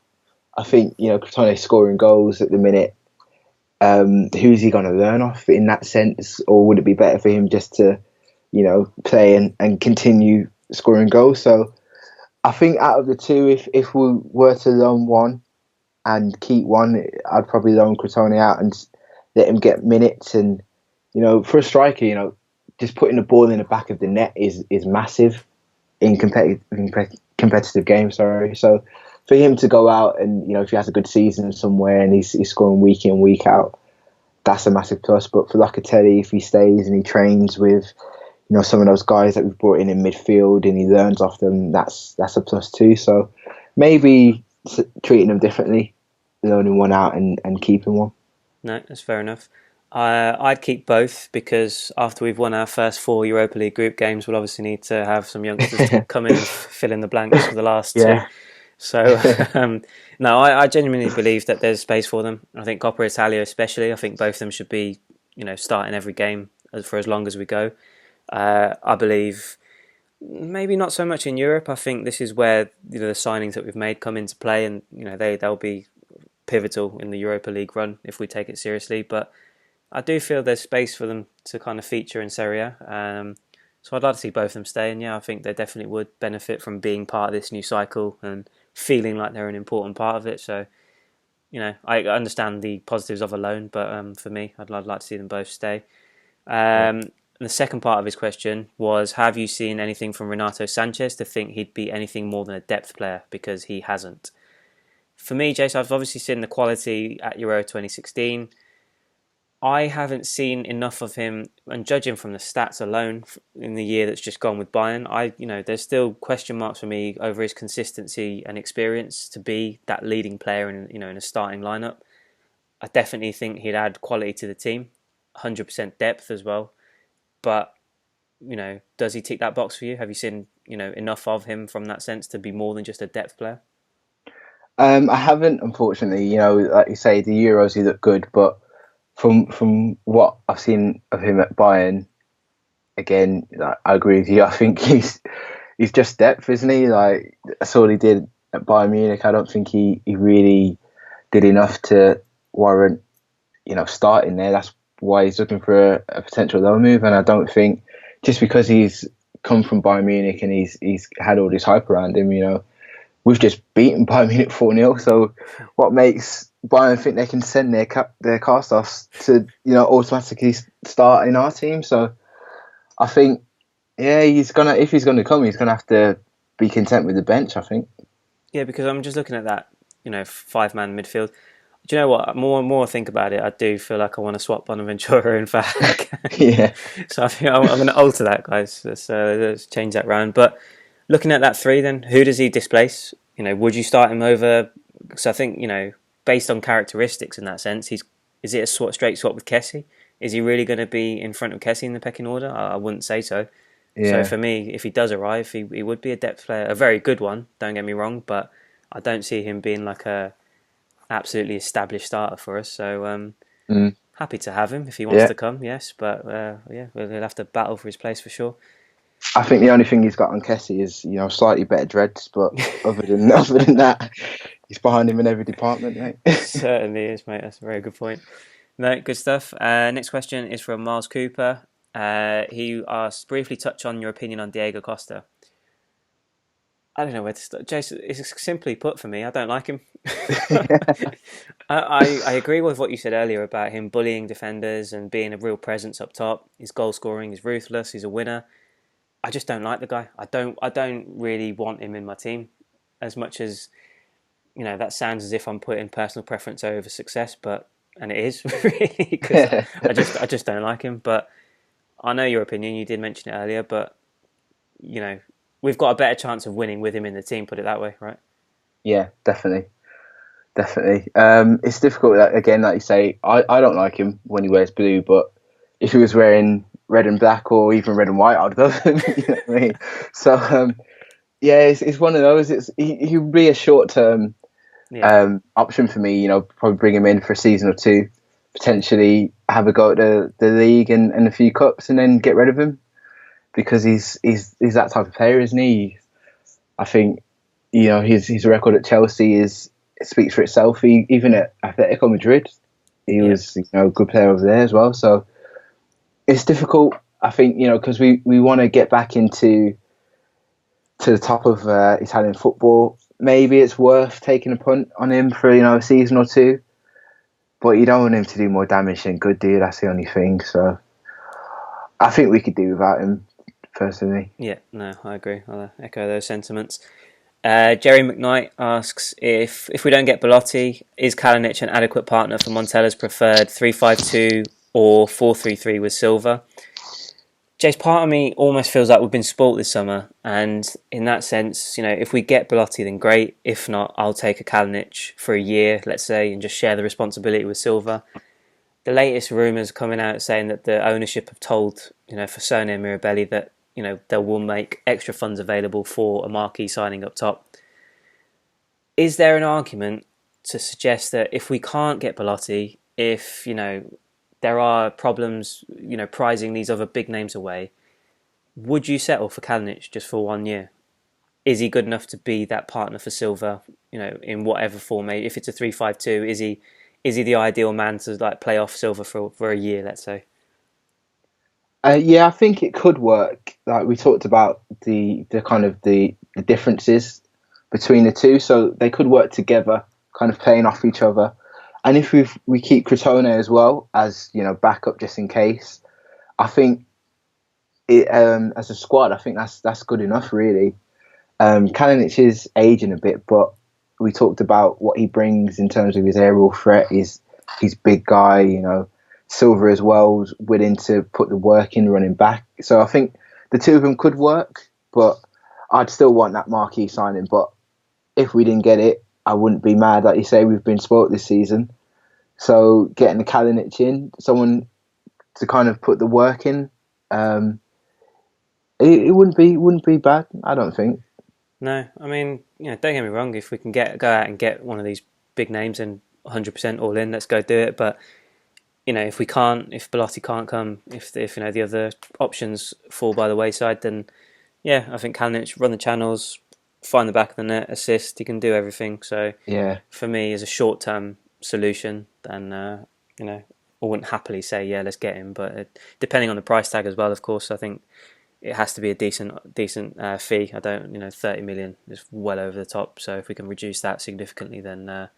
S3: I think Crotone scoring goals at the minute. Who's he going to learn off in that sense, or would it be better for him just to play and continue scoring goals? So I think out of the two, if we were to loan one and keep one, I'd probably loan Crotone out and let him get minutes. And for a striker, just putting the ball in the back of the net is massive in competitive games. Sorry, so for him to go out and if he has a good season somewhere and he's scoring week in week out, that's a massive plus. But for Locatelli, if he stays and he trains with some of those guys that we've brought in midfield and he learns off them, that's a plus too. So maybe treating them differently, loaning one out and keeping one.
S2: No, that's fair enough. I'd keep both because after we've won our first 4 Europa League group games, we'll obviously need to have some youngsters to come in and fill in the blanks for the last 2. So, no, I genuinely believe that there's space for them. I think Coppa Italia especially, I think both of them should be, starting every game for as long as we go. I believe maybe not so much in Europe. I think this is where the signings that we've made come into play, and they'll be pivotal in the Europa League run if we take it seriously. But I do feel there's space for them to kind of feature in Serie A. So I'd like to see both of them stay, and I think they definitely would benefit from being part of this new cycle and feeling like they're an important part of it. So, I understand the positives of a loan, but for me, I'd like to see them both stay. The second part of his question was, have you seen anything from Renato Sanchez to think he'd be anything more than a depth player? Because he hasn't. For me, Jason, I've obviously seen the quality at Euro 2016. I haven't seen enough of him, and judging from the stats alone in the year that's just gone with Bayern, there's still question marks for me over his consistency and experience to be that leading player in a starting lineup. I definitely think he'd add quality to the team, 100% depth as well. But, does he tick that box for you? Have you seen, enough of him from that sense to be more than just a depth player?
S3: I haven't, unfortunately. Like you say, the Euros he looked good, but from what I've seen of him at Bayern, again, I agree with you. I think he's just depth, isn't he? Like, that's all he did at Bayern Munich. I don't think he really did enough to warrant, starting there. That's why he's looking for a potential loan move. And I don't think just because he's come from Bayern Munich and he's had all this hype around him, we've just beaten Bayern Munich 4-0. So what makes Bayern think they can send their cast-offs to automatically start in our team? So I think if he's gonna come, he's gonna have to be content with the bench, I think.
S2: Yeah, because I'm just looking at that 5-man midfield. Do you know what? More and more I think about it, I do feel like I want to swap Bonaventura in for Hack.
S3: Yeah.
S2: So I think I'm going to alter that, guys. Let's change that round. But looking at that 3 then, who does he displace? Would you start him over? So I think, based on characteristics in that sense, is it a straight swap with Kessie? Is he really going to be in front of Kessie in the pecking order? I wouldn't say so. Yeah. So for me, if he does arrive, he would be a depth player, a very good one, don't get me wrong, but I don't see him being like a absolutely established starter for us. So happy to have him if he wants to come, yes. But we'll have to battle for his place for sure.
S3: I think the only thing he's got on Kessie is slightly better dreads, but other than that, he's behind him in every department, mate.
S2: Certainly is, mate. That's a very good point. No, good stuff. Next question is from Miles Cooper. He asked, briefly touch on your opinion on Diego Costa. I don't know where to start. Jason, it's simply put for me, I don't like him. I agree with what you said earlier about him bullying defenders and being a real presence up top. His goal scoring is ruthless. He's a winner. I just don't like the guy. I don't really want him in my team. As much as, that sounds as if I'm putting personal preference over success, and it is really, because I just don't like him. But I know your opinion. You did mention it earlier, but we've got a better chance of winning with him in the team. Put it that way, right?
S3: Yeah, definitely. It's difficult. Again, like you say, I don't like him when he wears blue, but if he was wearing red and black or even red and white, I'd love him. You know what I mean? So it's one of those. He would be a short-term option for me. Probably bring him in for a season or two, potentially have a go at the league and a few cups, and then get rid of him, because he's that type of player, isn't he? I think his record at Chelsea speaks for itself. Even at Atletico Madrid, he was a good player over there as well. So it's difficult, I think, because we want to get back to the top of Italian football. Maybe it's worth taking a punt on him for a season or two, but you don't want him to do more damage than good, do you? That's the only thing. So I think we could do without him, personally.
S2: Yeah, no, I agree. I'll echo those sentiments. Jerry McKnight asks, if we don't get Belotti, is Kalinic an adequate partner for Montella's preferred 3-5-2 or 4-3-3 with Silva? Jace, part of me almost feels like we've been spoilt this summer, and in that sense, if we get Belotti, then great. If not, I'll take a Kalinic for a year, let's say, and just share the responsibility with Silva. The latest rumours coming out saying that the ownership have told, Fasone and Mirabelli that they will make extra funds available for a marquee signing up top. Is there an argument to suggest that if we can't get Belotti, if there are problems, prizing these other big names away, would you settle for Kalinic just for 1 year? Is he good enough to be that partner for Silva, in whatever form? If it's a 3-5-2, is he the ideal man to play off Silva for a year, let's say?
S3: Yeah, I think it could work. Like we talked about the kind of the differences between the two, so they could work together, kind of playing off each other. And if we keep Crotone as well as backup just in case, I think it as a squad, I think that's good enough, really. Kalinic is aging a bit, but we talked about what he brings in terms of his aerial threat. He's big guy, Silva as well, willing to put the work in running back. So I think the two of them could work, but I'd still want that marquee signing. But if we didn't get it, I wouldn't be mad. Like you say, we've been spoilt this season. So getting the Kalinic in, someone to kind of put the work in, it wouldn't be bad, I don't think.
S2: No, I mean, don't get me wrong. If we can go out and get one of these big names and 100% all in, let's go do it. But if we can't, if Belotti can't come, if the other options fall by the wayside, then yeah, I think Kalinic run the channels, find the back of the net, assist. He can do everything. So
S3: yeah,
S2: for me, as a short-term solution, then I wouldn't happily say let's get him. But depending on the price tag as well, of course, I think it has to be a decent fee. I don't 30 million is well over the top. So if we can reduce that significantly, then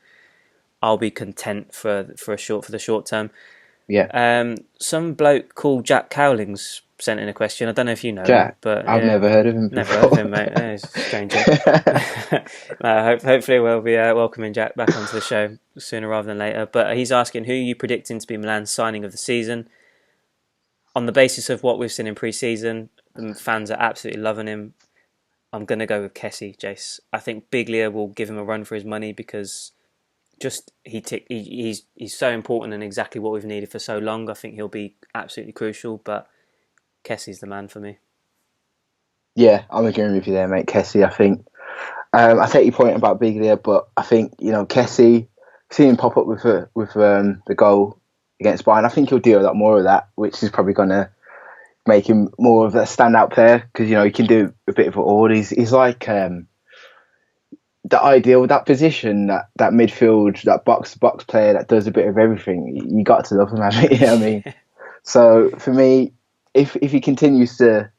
S2: I'll be content for the short term.
S3: Yeah.
S2: Some bloke called Jack Cowlings sent in a question. I don't know if you know
S3: Jack,
S2: him, but
S3: I've never heard of him before.
S2: Never heard of him, mate. He's a stranger. Hopefully we'll be welcoming Jack back onto the show sooner rather than later. But he's asking, who are you predicting to be Milan's signing of the season? On the basis of what we've seen in pre-season, the fans are absolutely loving him. I'm going to go with Kessie, Jace. I think Biglia will give him a run for his money because he's so important and exactly what we've needed for so long. I think he'll be absolutely crucial, but Kessie's the man for me.
S3: Yeah, I'm agreeing with you there, mate. Kessie, I think. I take your point about Biglia, but I think Kessie, seeing him pop up with the goal against Bayern, I think he'll do a lot more of that, which is probably going to make him more of a standout player because he can do a bit of it all. He's like the ideal, that position, that midfield, that box-to-box player that does a bit of everything. You got to love him, haven't you? You know what I mean? So for me, if he continues to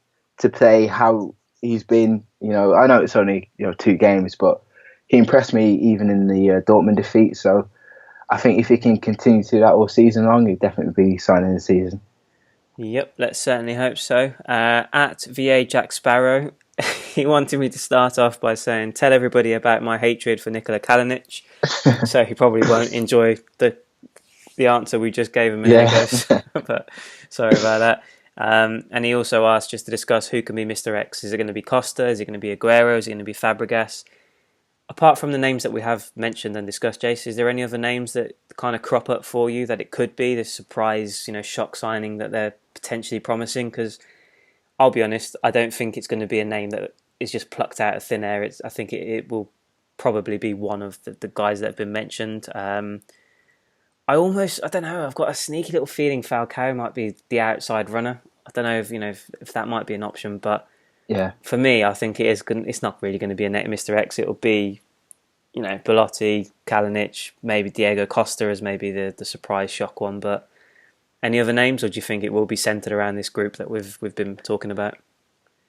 S3: play how he's been, I know it's only 2 games, but he impressed me even in the Dortmund defeat. So I think if he can continue to do that all season long, he'd definitely be signing the season.
S2: Yep, let's certainly hope so. At VA Jack Sparrow, he wanted me to start off by saying, tell everybody about my hatred for Nikola Kalinic. So he probably won't enjoy the answer we just gave a minute ago. But sorry about that. And he also asked just to discuss who can be Mr. X. Is it going to be Costa? Is it going to be Aguero? Is it going to be Fabregas? Apart from the names that we have mentioned and discussed, Jace, is there any other names that kind of crop up for you that it could be this surprise, shock signing that they're potentially promising? Because I'll be honest, I don't think it's going to be a name that is just plucked out of thin air. I think it will probably be one of the guys that have been mentioned. I don't know, I've got a sneaky little feeling Falcao might be the outside runner. I don't know if that might be an option, but
S3: yeah,
S2: for me, I think it is. It's not really going to be a Mr. X. It'll be, Belotti, Kalinic, maybe Diego Costa as maybe the surprise shock one. But any other names, or do you think it will be centred around this group that we've been talking about?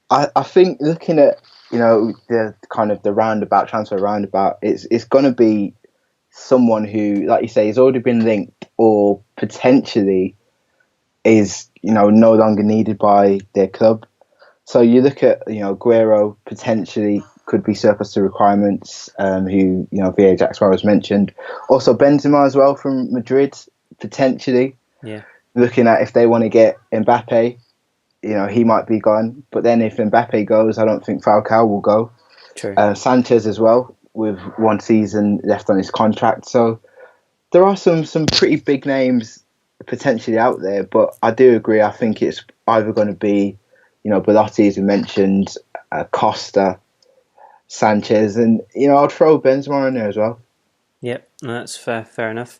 S3: I think looking at the kind of the transfer roundabout, it's going to be someone who, like you say, has already been linked or potentially is no longer needed by their club. So you look at Aguero potentially could be surplus to requirements. Who VA Jack Sparrow has mentioned. Also Benzema as well from Madrid potentially.
S2: Yeah.
S3: Looking at if they want to get Mbappe, he might be gone. But then if Mbappe goes, I don't think Falcao will go.
S2: True.
S3: Sanchez as well, with 1 season left on his contract. So there are some pretty big names potentially out there. But I do agree. I think it's either going to be Belotti, as you mentioned, Costa, Sanchez, and I'd throw Benzema in there as well.
S2: Yep, that's fair enough.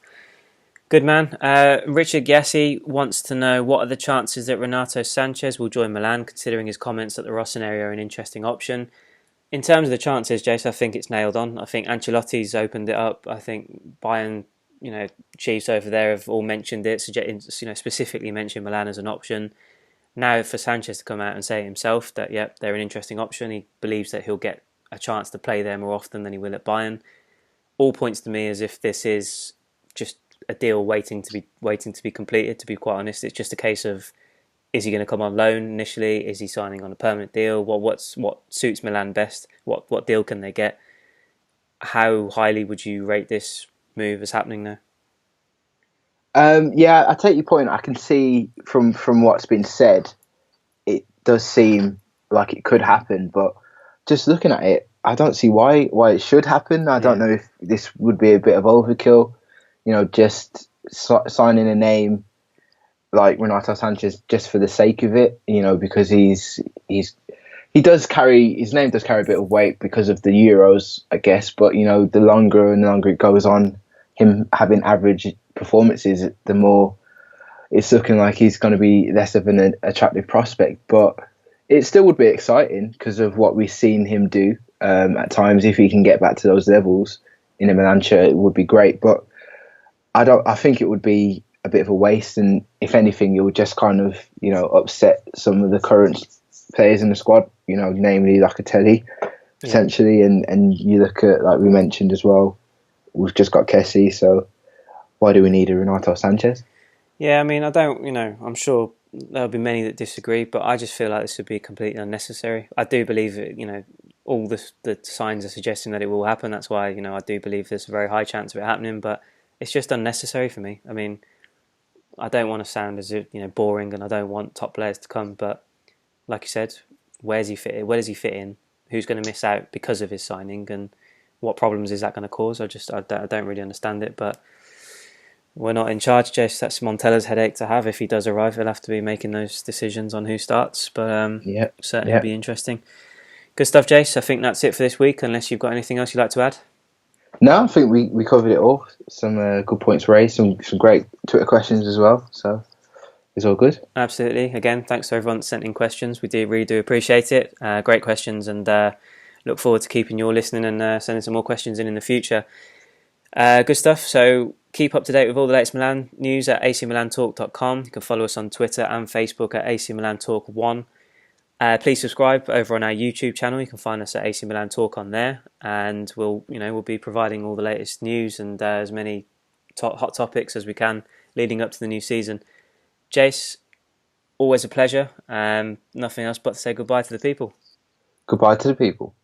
S2: Good man. Richard Gassi wants to know what are the chances that Renato Sanchez will join Milan, considering his comments that the Rossoneri are an interesting option. In terms of the chances, Jace, I think it's nailed on. I think Ancelotti's opened it up. I think Bayern, Chiefs over there have all mentioned it, specifically mentioned Milan as an option. Now for Sanchez to come out and say himself that, they're an interesting option. He believes that he'll get a chance to play there more often than he will at Bayern. All points to me as if this is just a deal waiting to be completed, to be quite honest. It's just a case of, is he going to come on loan initially? Is he signing on a permanent deal? What suits Milan best? What deal can they get? How highly would you rate this move as happening now?
S3: I take your point. I can see from what's been said, it does seem like it could happen, but just looking at it, I don't see why it should happen. I don't know if this would be a bit of overkill, just signing a name like Renato Sanchez just for the sake of it, because his name does carry a bit of weight because of the Euros, I guess. But the longer it goes on, him having average performances, the more it's looking like he's going to be less of an attractive prospect. But it still would be exciting because of what we've seen him do at times. If he can get back to those levels in a Milan shirt, it would be great. But I think it would be a bit of a waste, and if anything, it would just kind of upset some of the current players in the squad. Namely Locatelli potentially, and you look at, like we mentioned as well, we've just got Kessie, so why do we need a Renato Sanchez?
S2: Yeah, I mean, I don't, I'm sure there'll be many that disagree, but I just feel like this would be completely unnecessary. I do believe it, all the signs are suggesting that it will happen. That's why, I do believe there's a very high chance of it happening, but it's just unnecessary for me. I mean, I don't want to sound as if, boring, and I don't want top players to come, but like you said, where does he fit in? Who's going to miss out because of his signing, and what problems is that going to cause? I don't really understand it, but we're not in charge, Jess. That's Montella's headache to have. If he does arrive, he'll have to be making those decisions on who starts, but certainly be interesting. Good stuff, Jace. I think that's it for this week, unless you've got anything else you'd like to add.
S3: No, I think we covered it all. Some good points raised, some great Twitter questions as well, so it's all good.
S2: Absolutely. Again, thanks to everyone that sent in questions. We really do appreciate it. Great questions, and look forward to keeping you all listening and sending some more questions in the future. Good stuff. So keep up to date with all the latest Milan news at acmilantalk.com. You can follow us on Twitter and Facebook at AC Milan Talk 1. Please subscribe over on our YouTube channel. You can find us at AC Milan Talk on there, and we'll be providing all the latest news and as many hot topics as we can leading up to the new season. Jace, always a pleasure. Nothing else but to say goodbye to the people.
S3: Goodbye to the people.